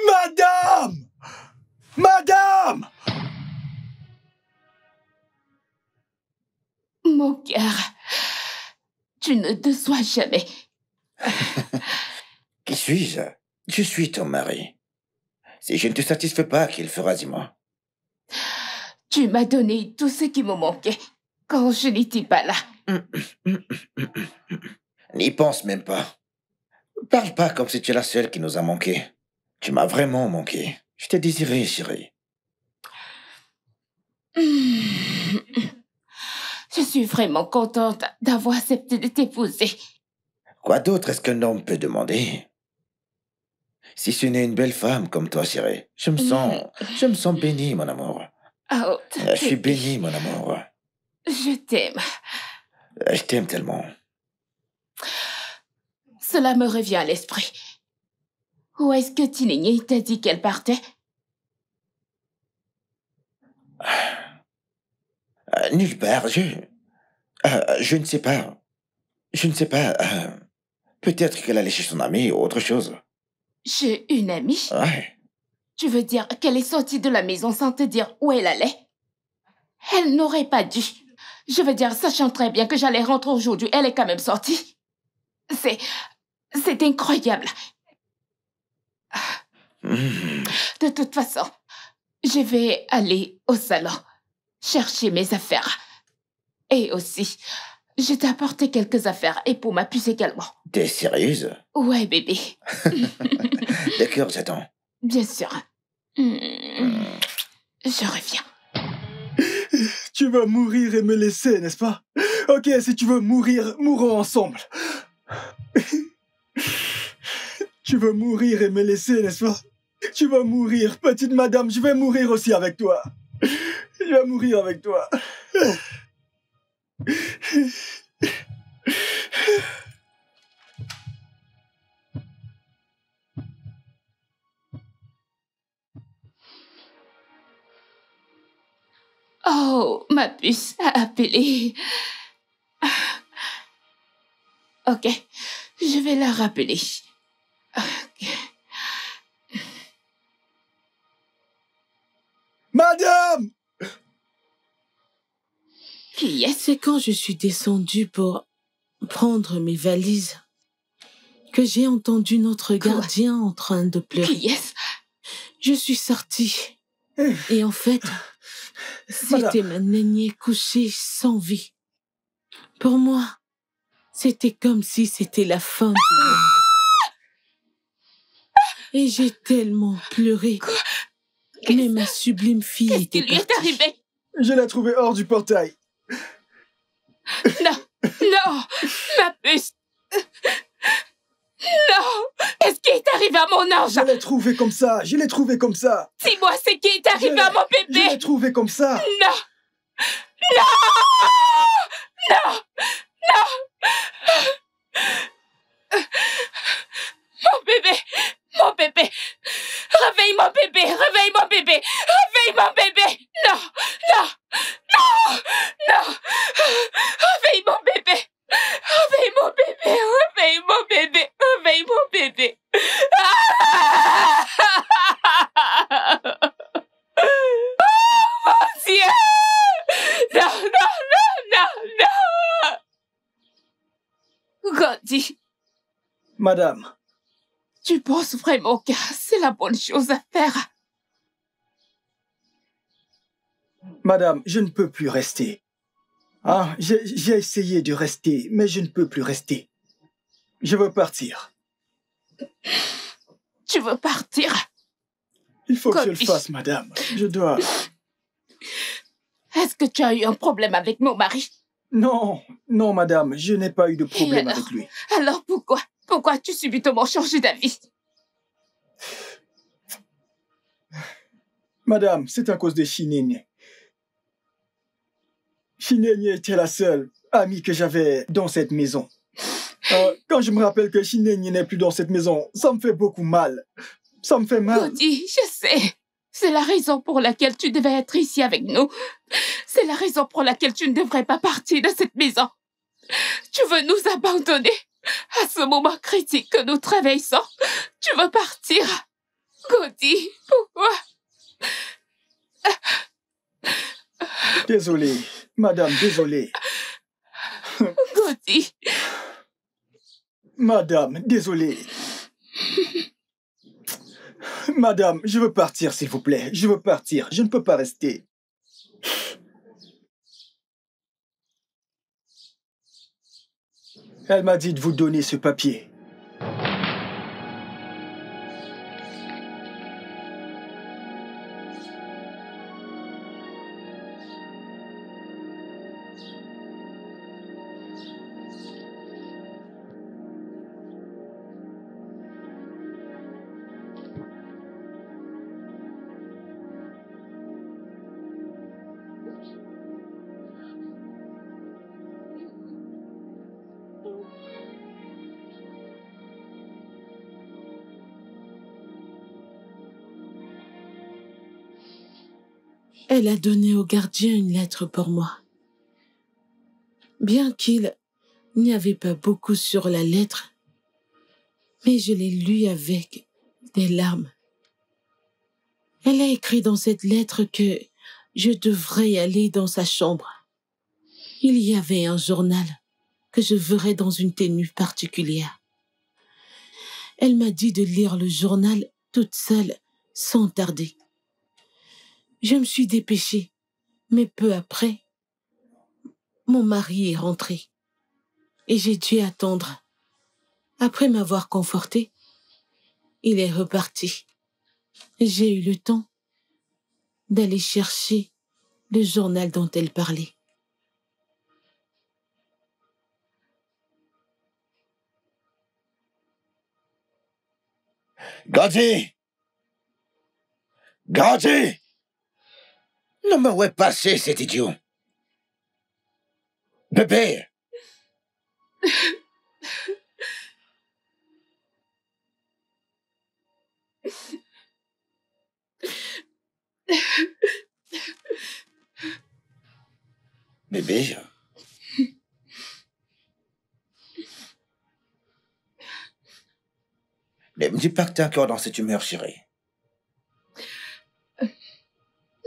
Madame! Madame! Mon cœur, tu ne déçois jamais. Qui suis-je? Je suis ton mari. Si je ne te satisfais pas, qu'il fera, dis-moi. Tu m'as donné tout ce qui me manquait quand je n'étais pas là. N'y pense même pas. Parle pas comme si tu es la seule qui nous a manqué. Tu m'as vraiment manqué. Je t'ai désiré, chérie. Je suis vraiment contente d'avoir accepté de t'épouser. Quoi d'autre est-ce qu'un homme peut demander? Si ce n'est une belle femme comme toi, chérie, je me sens béni, mon amour. Oh, Je suis béni, mon amour. Je t'aime. Je t'aime tellement. Cela me revient à l'esprit. Où est-ce que Tinigny t'a dit qu'elle partait? Nulle part, je ne sais pas. Je ne sais pas. Peut-être qu'elle allait chez son amie ou autre chose. Chez une amie? Ouais. Tu veux dire qu'elle est sortie de la maison sans te dire où elle allait? Elle n'aurait pas dû. Je veux dire, sachant très bien que j'allais rentrer aujourd'hui, elle est quand même sortie. C'est incroyable. De toute façon, je vais aller au salon, chercher mes affaires. Et aussi, je t'ai apporté quelques affaires et pour ma puce également. T'es sérieuse? Ouais, bébé. D'accord, j'attends. Bien sûr. Je reviens. Tu vas mourir et me laisser, n'est-ce pas? Ok, si tu veux mourir, mourons ensemble. Tu veux mourir et me laisser, n'est-ce pas? Tu vas mourir, petite madame, je vais mourir aussi avec toi. Je vais mourir avec toi. Oh, ma puce a appelé. Ok, je vais la rappeler. Okay. Madame! Qui est-ce? C'est quand je suis descendue pour prendre mes valises que j'ai entendu notre gardien en train de pleurer. Qui est-ce? Je suis sortie. Et en fait, c'était ma nénée couchée sans vie. Pour moi, c'était comme si c'était la fin du monde. Et j'ai tellement pleuré. Mais ma sublime fille était partie. Qu'est-ce qui lui est arrivé? Je l'ai trouvée hors du portail. Non, non, ma puce. Non, qu'est-ce qui est arrivé à mon ange? Je l'ai trouvé comme ça, je l'ai trouvé comme ça. Dis-moi, c'est qui est arrivé à mon bébé? Je l'ai trouvé comme ça. Non, non, non, non. Mon bébé, mon bébé. Réveille mon bébé, réveille mon bébé, réveille mon bébé. Non, non, non, non. Réveille mon bébé. Réveille mon bébé, réveille mon bébé, réveille mon bébé. Oh mon Dieu! Non, non, non, non, non! Goldie, Madame. Tu penses vraiment que c'est la bonne chose à faire? Madame, je ne peux plus rester. Ah, j'ai essayé de rester, mais je ne peux plus rester. Je veux partir. Tu veux partir? Il faut que je le fasse, madame. Je dois... Est-ce que tu as eu un problème avec mon mari? Non, non, madame, je n'ai pas eu de problème avec lui. Alors pourquoi? Pourquoi as-tu subitement changé d'avis? Madame, c'est à cause de Chineigne. Chineigne était la seule amie que j'avais dans cette maison. Quand je me rappelle que Chineigne n'est plus dans cette maison, ça me fait beaucoup mal. Ça me fait mal. Goldie, je sais. C'est la raison pour laquelle tu devais être ici avec nous. C'est la raison pour laquelle tu ne devrais pas partir de cette maison. Tu veux nous abandonner à ce moment critique que nous traversons. Tu veux partir. Goldie, pourquoi? Désolé, madame, désolé. Goldie. Madame, désolé. Madame, je veux partir, s'il vous plaît. Je veux partir. Je ne peux pas rester. Elle m'a dit de vous donner ce papier. Elle a donné au gardien une lettre pour moi. Bien qu'il n'y avait pas beaucoup sur la lettre, mais je l'ai lue avec des larmes. Elle a écrit dans cette lettre que je devrais aller dans sa chambre. Il y avait un journal que je verrais dans une tenue particulière. Elle m'a dit de lire le journal toute seule, sans tarder. Je me suis dépêchée, mais peu après, mon mari est rentré et j'ai dû attendre. Après m'avoir confortée, il est reparti. J'ai eu le temps d'aller chercher le journal dont elle parlait. Goldie! Goldie! Ne me ouais passer, cet idiot. Bébé! Bébé? Ne me dis pas que t'es encore dans cette humeur, chérie.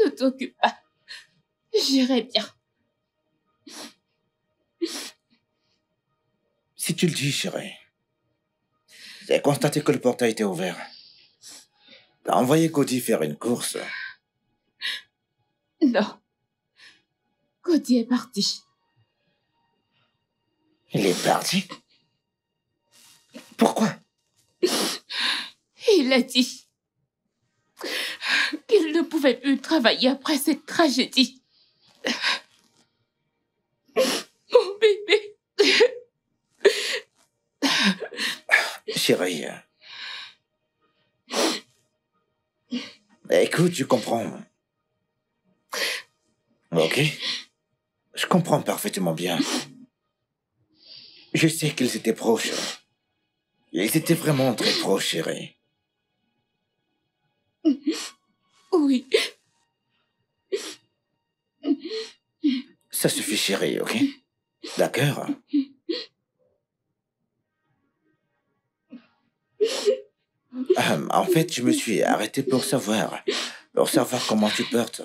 Ne t'occupe pas. J'irai bien. Si tu le dis, chérie. J'ai constaté que le portail était ouvert. T'as envoyé Cody faire une course. Non. Cody est parti. Il est parti? Pourquoi? Il a dit qu'il ne pouvait plus travailler après cette tragédie. Mon bébé. Chérie. Écoute, je comprends. Ok? Je comprends parfaitement bien. Je sais qu'ils étaient proches. Ils étaient vraiment très proches, chérie. Oui. Ça suffit, chérie, ok? D'accord? En fait, je me suis arrêté pour savoir comment tu portes.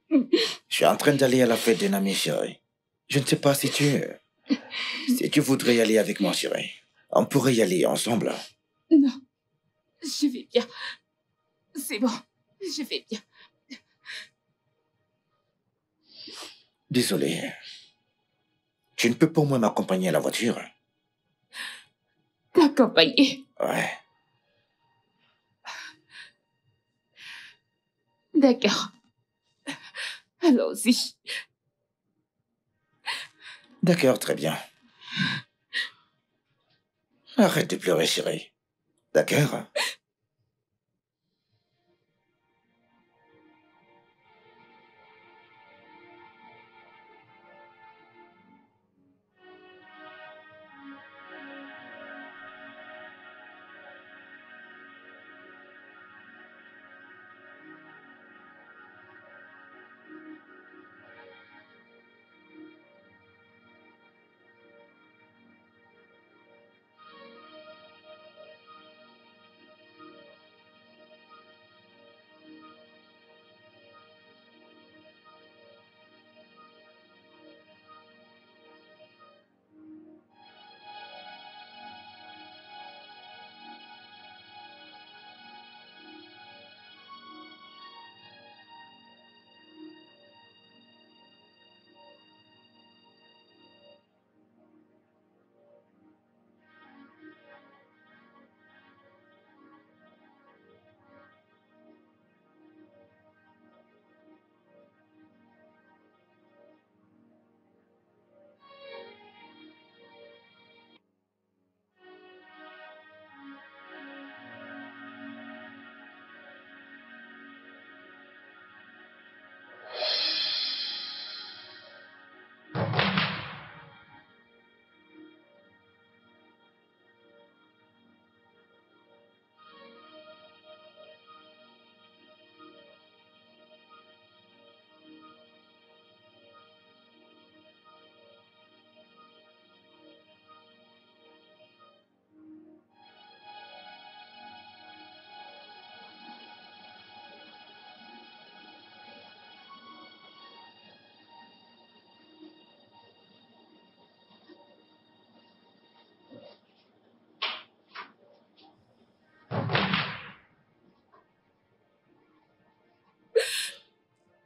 Je suis en train d'aller à la fête d'un ami, chérie. Je ne sais pas si tu voudrais y aller avec moi, chérie. On pourrait y aller ensemble. Non, je vais bien. C'est bon, je vais bien. Désolé. Tu ne peux pour moi m'accompagner à la voiture? T'accompagner? Ouais. D'accord. Allons-y. D'accord, très bien. Arrête de pleurer, chérie. D'accord?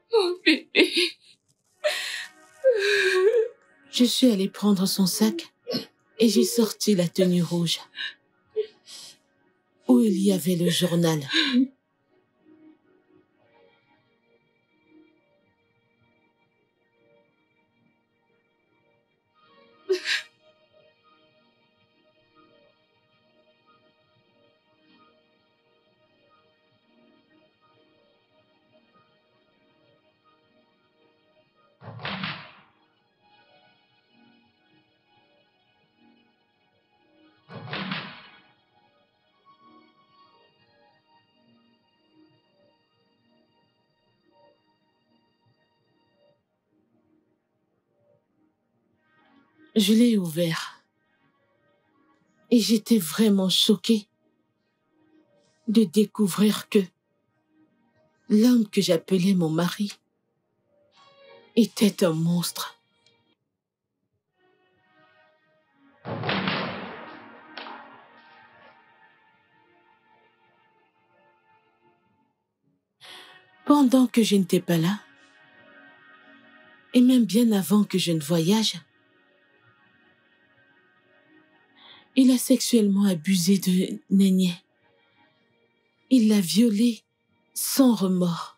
Mon bébé. Je suis allée prendre son sac et j'ai sorti la tenue rouge où il y avait le journal. Je l'ai ouvert et j'étais vraiment choquée de découvrir que l'homme que j'appelais mon mari était un monstre. Pendant que je n'étais pas là, et même bien avant que je ne voyage, il a sexuellement abusé de Néné. Il l'a violée sans remords.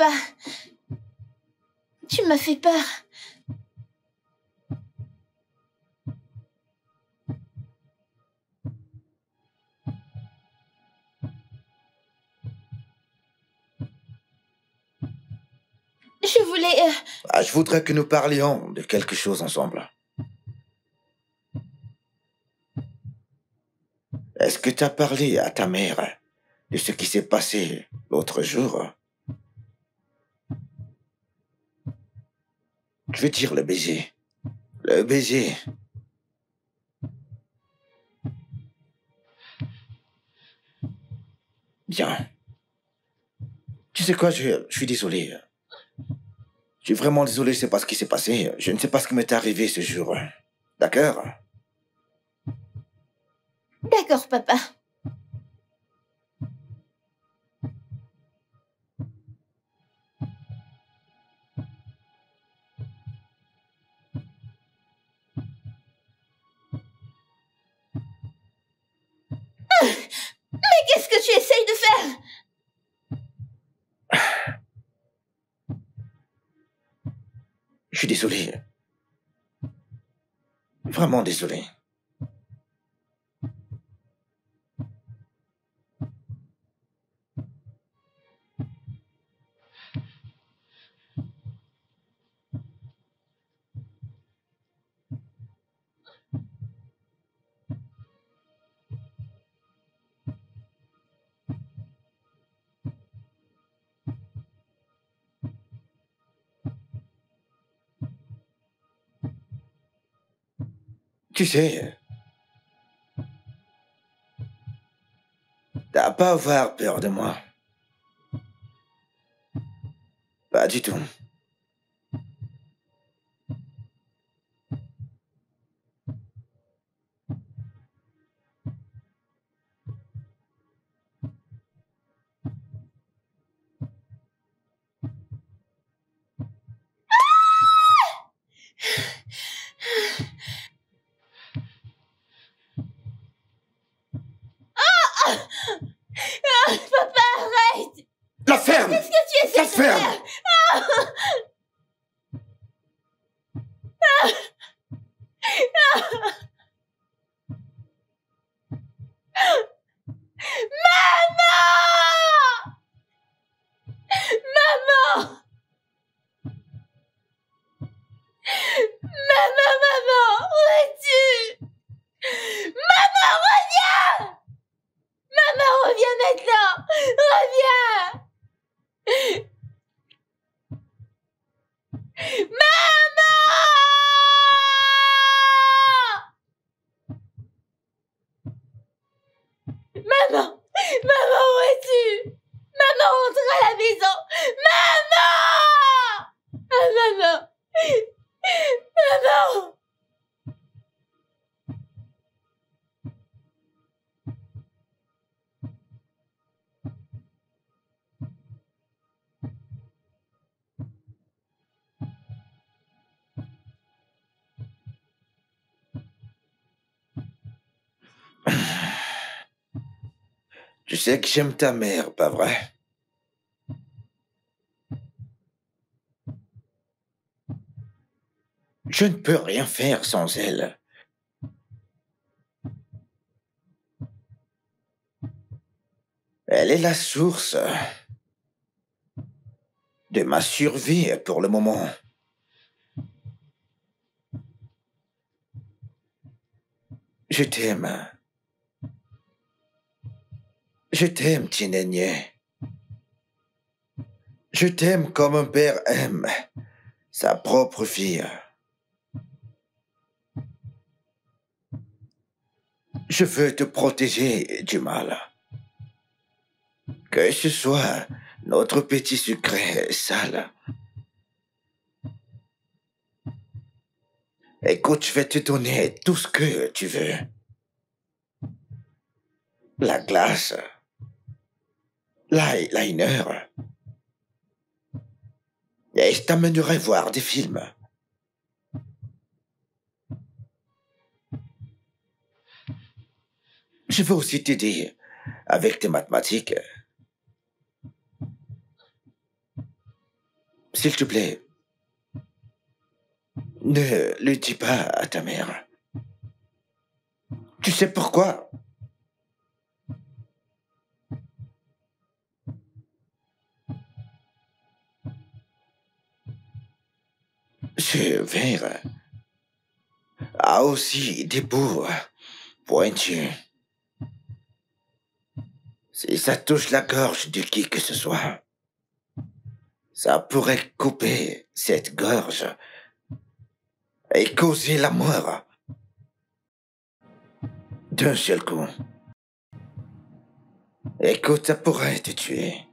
papa. Tu m'as fait peur. Je voulais... Je voudrais que nous parlions de quelque chose ensemble. Est-ce que tu as parlé à ta mère de ce qui s'est passé l'autre jour? Je veux dire le baiser. Le baiser. Bien. Tu sais quoi, je suis désolé. Je suis vraiment désolé, c'est pas ce qui s'est passé. Je ne sais pas ce qui m'est arrivé ce jour. D'accord? D'accord, papa. Mais qu'est-ce que tu essayes de faire? Je suis désolé. Vraiment désolé. Tu sais, t'as pas à avoir peur de moi. Pas du tout. Papa, arrête! La ferme! Qu'est-ce que tu essaies de faire? Maman, où es-tu? Maman, reviens! Maman, reviens maintenant! Reviens! Maman! Maman, où es-tu? Maman, rentre à la maison! Maman! Maman! Maman! Tu sais que j'aime ta mère, pas vrai? Je ne peux rien faire sans elle. Elle est la source de ma survie pour le moment. Je t'aime. Je t'aime, Tinenye. Je t'aime comme un père aime sa propre fille. Je veux te protéger du mal. Que ce soit notre petit secret sale. Écoute, je vais te donner tout ce que tu veux. La glace. L'eyeliner. Et je t'amènerai voir des films. Je veux aussi t'aider avec tes mathématiques. s'il te plaît, ne le dis pas à ta mère. Tu sais pourquoi? Ce verre a aussi des bouts pointus. Si ça touche la gorge de qui que ce soit, ça pourrait couper cette gorge et causer la mort d'un seul coup. Écoute, ça pourrait te tuer.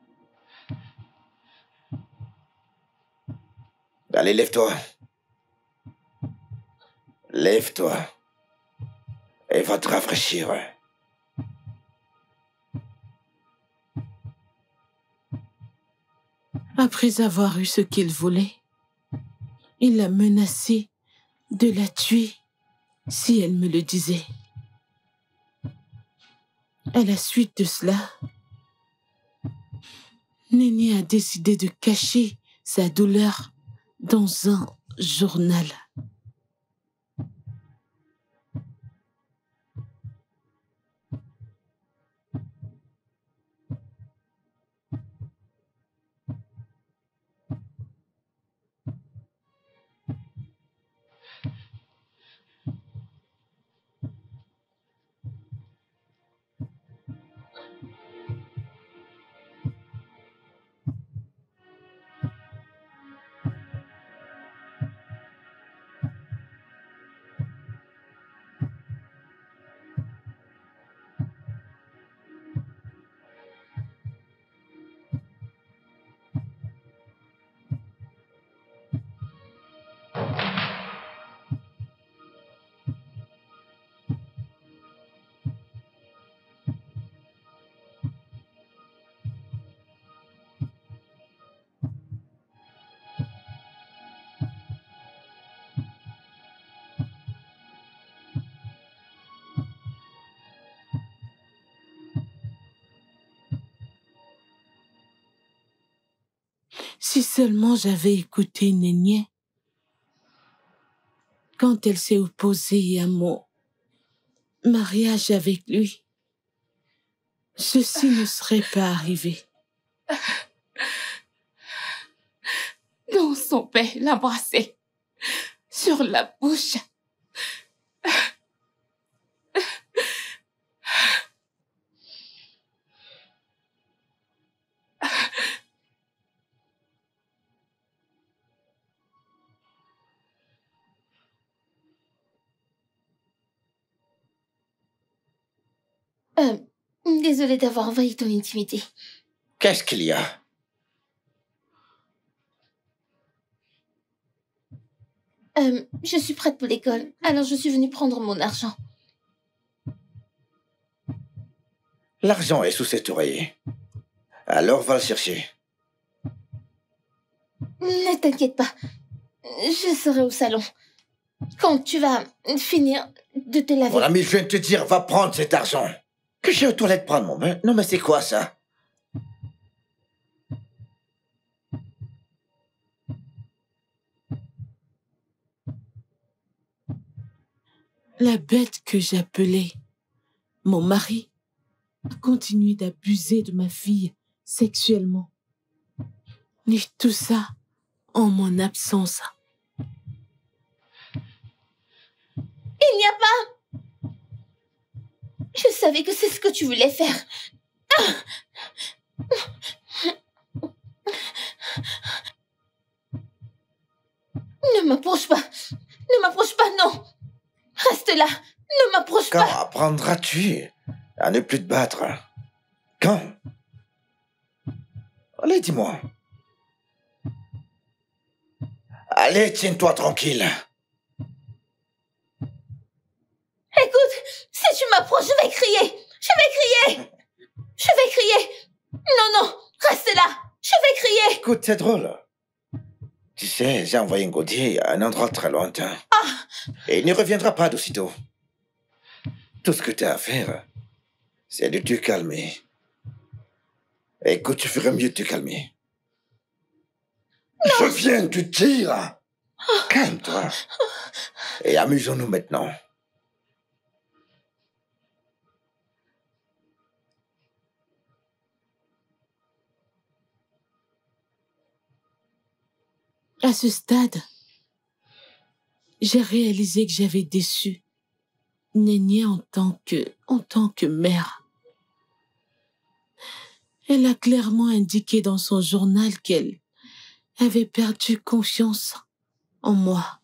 Allez, lève-toi. Lève-toi et va te rafraîchir. Après avoir eu ce qu'il voulait, il l'a menacée de la tuer si elle me le disait. À la suite de cela, Néné a décidé de cacher sa douleur dans un journal. Si seulement j'avais écouté Néné quand elle s'est opposée à mon mariage avec lui, ceci ne serait pas arrivé. Non, son père l'embrassait sur la bouche. Désolée d'avoir envahi ton intimité. Qu'est-ce qu'il y a? Je suis prête pour l'école, alors je suis venue prendre mon argent. L'argent est sous cet oreiller. Alors va le chercher. Ne t'inquiète pas, je serai au salon. Quand tu vas finir de te laver... Mon ami, je viens de te dire, va prendre cet argent. Que j'ai aux toilettes prendre mon bain? Non mais c'est quoi ça? La bête que j'appelais mon mari a continué d'abuser de ma fille sexuellement. Et tout ça en mon absence. Il n'y a pas... Je savais que c'est ce que tu voulais faire. Ne m'approche pas. Ne m'approche pas, non. Reste là. Ne m'approche pas. Quand apprendras-tu à ne plus te battre? Quand? Allez, dis-moi. Allez, tiens-toi tranquille. Écoute, si tu m'approches, je vais crier. Je vais crier. Je vais crier. Non, non, reste là. Je vais crier. Écoute, c'est drôle. Tu sais, j'ai envoyé un gaudier à un endroit très lointain. Et il ne reviendra pas d'aussitôt. Tout ce que tu as à faire, c'est de te calmer. Écoute, tu ferais mieux de te calmer. Je viens de te dire. Calme-toi. Et amusons-nous maintenant. À ce stade, j'ai réalisé que j'avais déçu Néné en tant que mère. Elle a clairement indiqué dans son journal qu'elle avait perdu confiance en moi.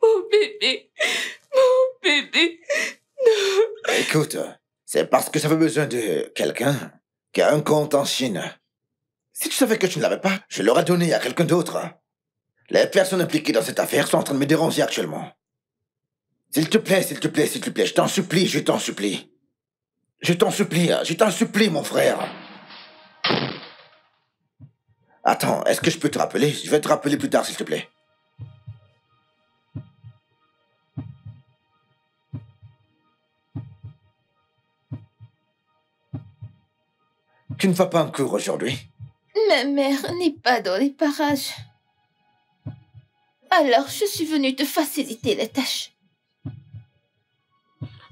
Mon bébé, non. Écoute, c'est parce que j'avais besoin de quelqu'un qui a un compte en Chine. Si tu savais que tu ne l'avais pas, je l'aurais donné à quelqu'un d'autre. Les personnes impliquées dans cette affaire sont en train de me déranger actuellement. S'il te plaît, s'il te plaît, s'il te plaît, je t'en supplie, je t'en supplie. Je t'en supplie, mon frère. Attends, est-ce que je peux te rappeler? Je vais te rappeler plus tard, s'il te plaît. Tu ne vas pas en cours aujourd'hui? Ma mère n'est pas dans les parages. Alors, je suis venue te faciliter la tâche.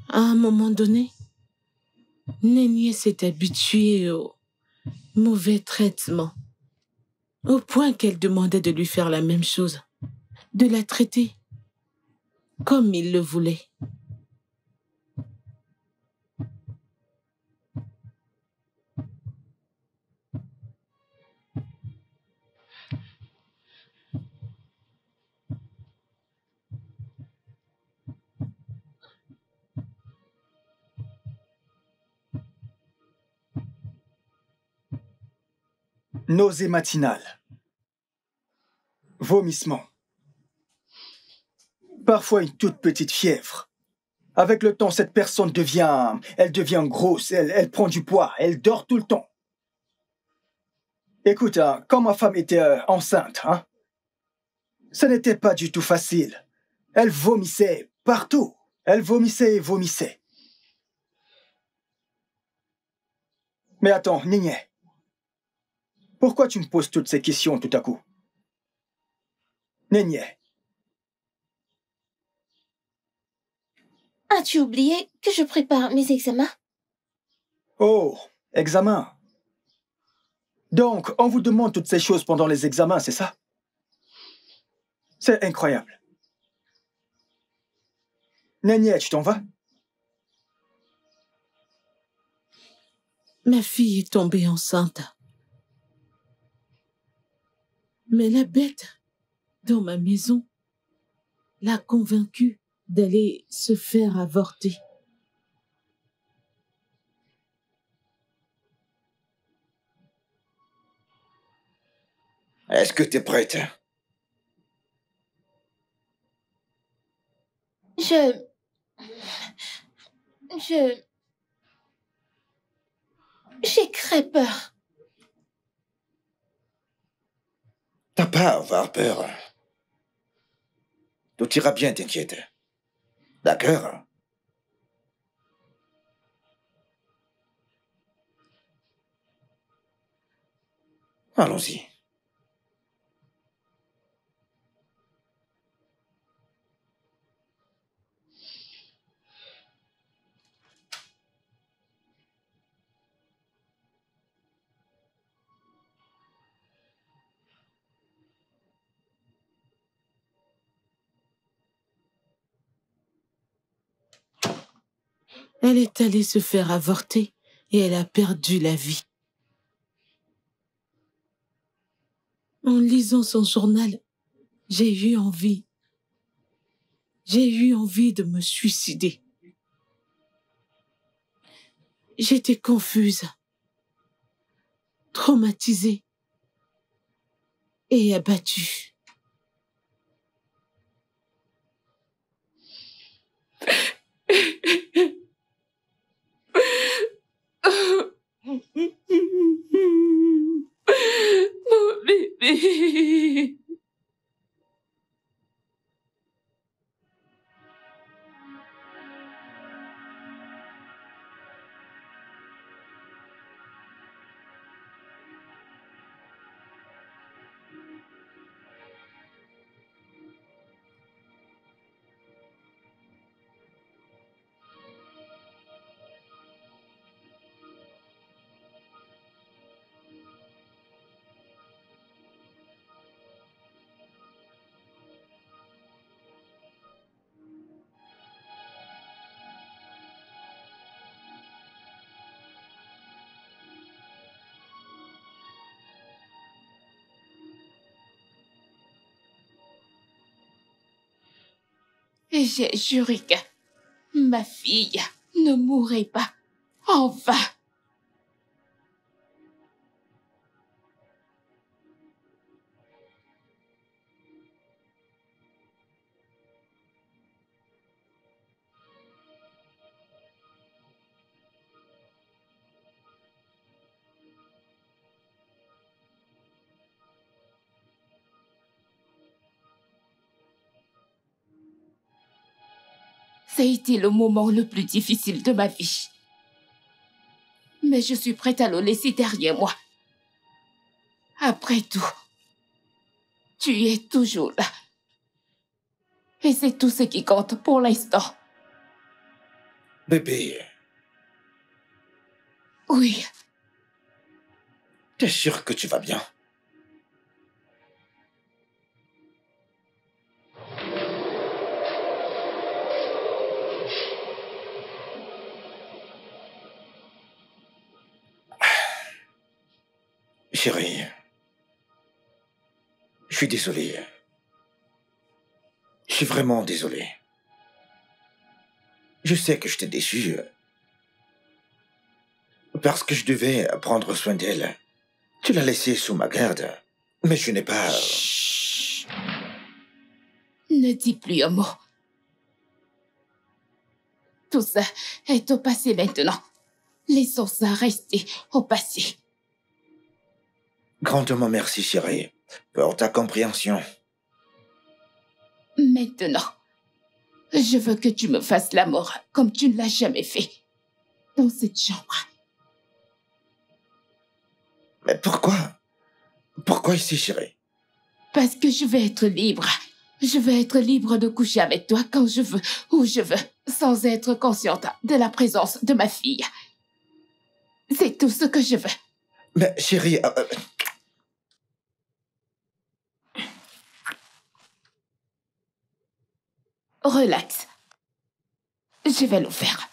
À un moment donné, Néné s'est habituée au mauvais traitement, au point qu'elle demandait de lui faire la même chose, de la traiter comme il le voulait. Nausée matinale. Vomissement. Parfois une toute petite fièvre. Avec le temps, cette personne devient grosse, elle prend du poids, elle dort tout le temps. Écoute, quand ma femme était enceinte, ce n'était pas du tout facile. Elle vomissait partout. Elle vomissait et vomissait. Mais attends, Néné. Pourquoi tu me poses toutes ces questions tout à coup? Néné. As-tu oublié que je prépare mes examens? Oh, examen. Donc, on vous demande toutes ces choses pendant les examens, c'est ça? C'est incroyable. Néné, tu t'en vas? Ma fille est tombée enceinte. Mais la bête, dans ma maison, l'a convaincue d'aller se faire avorter. Est-ce que t'es prête? J'ai très peur. T'as pas à avoir peur. Tout ira bien, t'inquiète. D'accord? Allons-y. Elle est allée se faire avorter et elle a perdu la vie. En lisant son journal, j'ai eu envie de me suicider. J'étais confuse, traumatisée et abattue. Et j'ai juré que ma fille ne mourrait pas en vain. Ça a été le moment le plus difficile de ma vie. Mais je suis prête à le laisser derrière moi. Après tout, tu es toujours là. Et c'est tout ce qui compte pour l'instant. Bébé, Oui, t'es sûr que tu vas bien? Chérie, je suis désolé. Je suis vraiment désolé. Je sais que je t'ai déçu. Parce que je devais prendre soin d'elle. Tu l'as laissée sous ma garde. Mais je n'ai pas... chut. Ne dis plus un mot. Tout ça est au passé maintenant. Laissons ça rester au passé. Grandement merci, chérie, pour ta compréhension. Maintenant, je veux que tu me fasses l'amour comme tu ne l'as jamais fait. Dans cette chambre. Mais pourquoi? Pourquoi ici, chérie? Parce que je vais être libre. Je veux être libre de coucher avec toi quand je veux, où je veux, sans être consciente de la présence de ma fille. C'est tout ce que je veux. Mais chérie... Relax. Je vais le faire.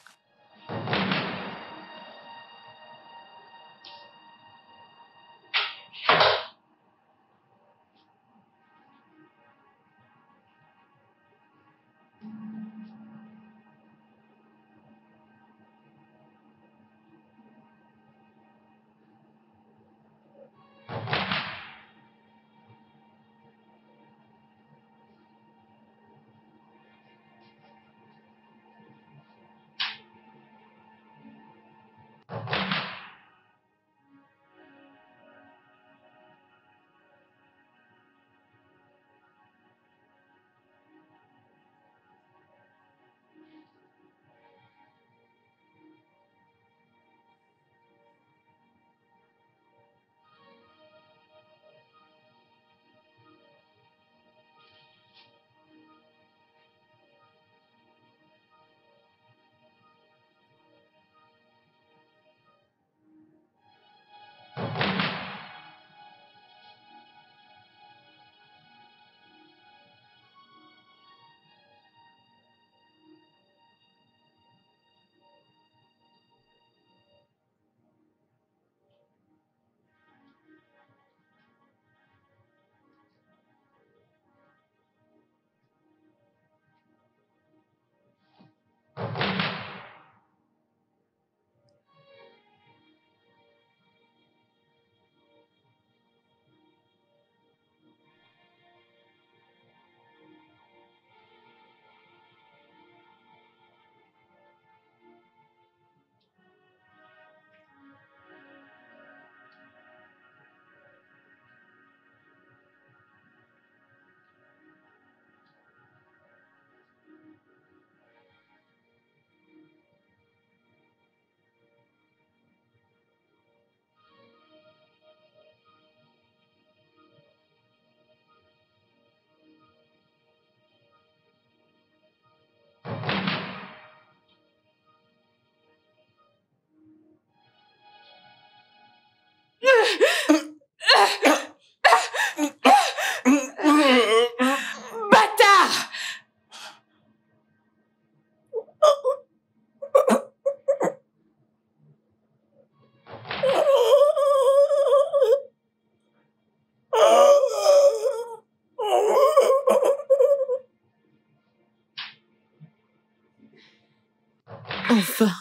Enfin,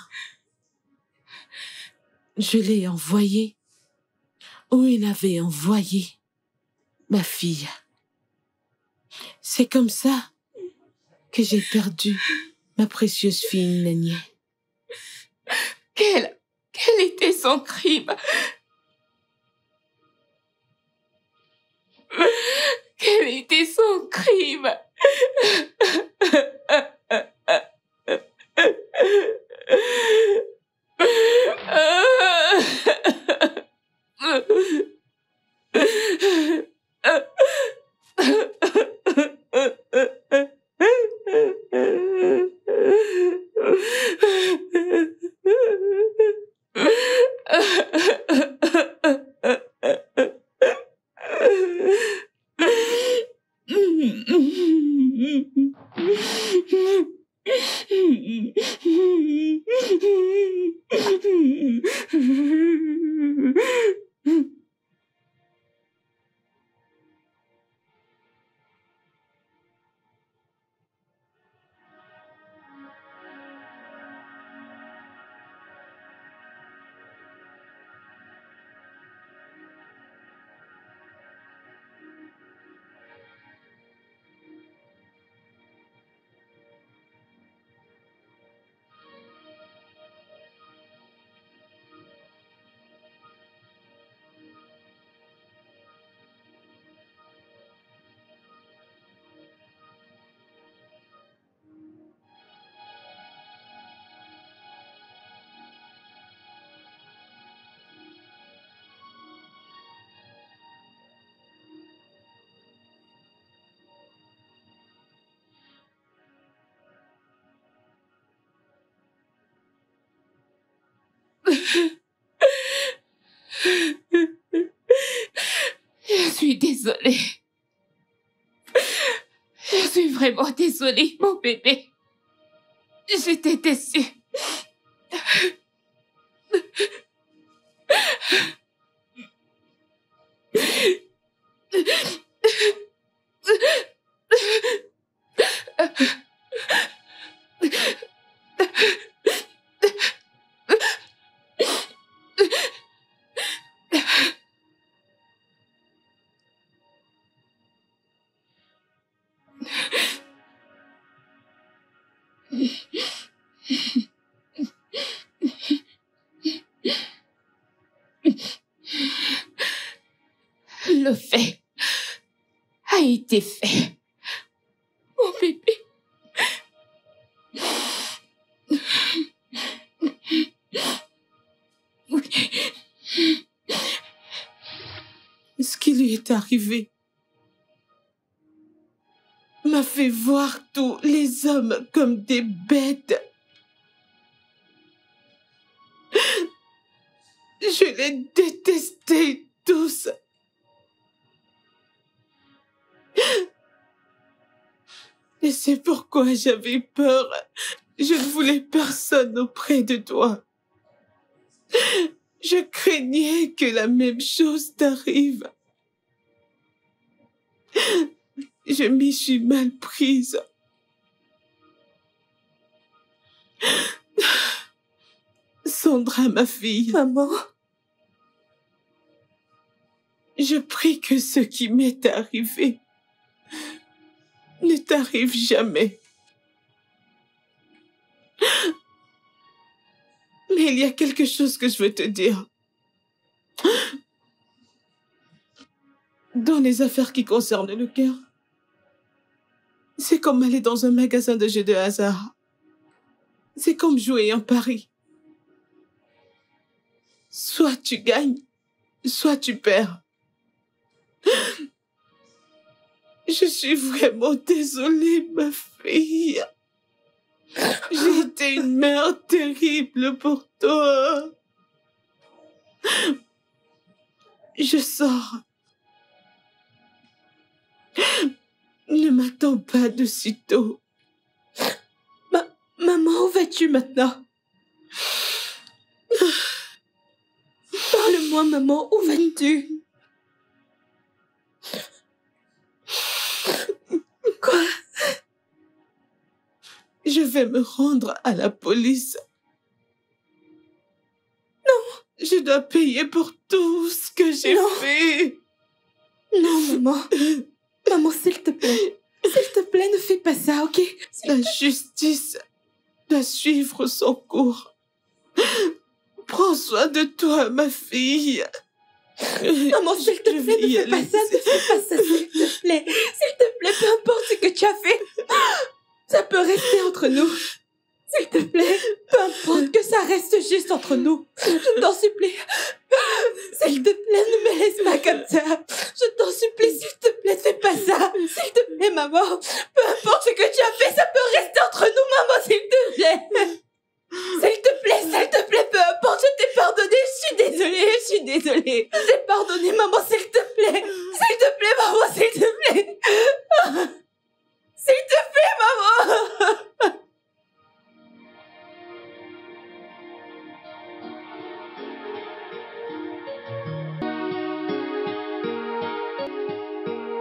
je l'ai envoyé où il avait envoyé ma fille. C'est comme ça que j'ai perdu ma précieuse fille Nanye. Quel était son crime? Quel était son crime? Je suis désolée. Je suis vraiment désolée, mon bébé. J'étais déçue. Le fait a été fait. Mon bébé. Ce qui lui est arrivé m'a fait voir tous les hommes comme des bêtes. Je les détestais tous. Et c'est pourquoi j'avais peur. Je ne voulais personne auprès de toi. Je craignais que la même chose t'arrive. Je m'y suis mal prise. Sandra, ma fille. Maman. Je prie que ce qui m'est arrivé ne t'arrive jamais. Mais il y a quelque chose que je veux te dire. Dans les affaires qui concernent le cœur, c'est comme aller dans un magasin de jeux de hasard. C'est comme jouer un pari. Soit tu gagnes, soit tu perds. Je suis vraiment désolée, ma fille. J'ai été une mère terrible pour toi. Je sors. Ne m'attends pas de si tôt. Maman, où vas-tu maintenant? Parle-moi, maman, où vas-tu? Quoi? Je vais me rendre à la police Je dois payer pour tout ce que j'ai fait. Non, maman. Maman, s'il te plaît. S'il te plaît, ne fais pas ça, ok? La justice doit suivre son cours. Prends soin de toi, ma fille. Maman, s'il te plaît, ne fais pas ça, ne fais pas ça, s'il te plaît. S'il te plaît, peu importe ce que tu as fait, ça peut rester entre nous. S'il te plaît, peu importe que ça reste juste entre nous. Je t'en supplie. S'il te plaît, ne me laisse pas comme ça. Je t'en supplie, s'il te plaît, ne fais pas ça. S'il te plaît, maman. Peu importe ce que tu as fait, ça peut rester entre nous, maman, s'il te plaît. S'il te plaît, peu importe, je t'ai pardonné, je suis désolée. Je t'ai pardonné, maman, s'il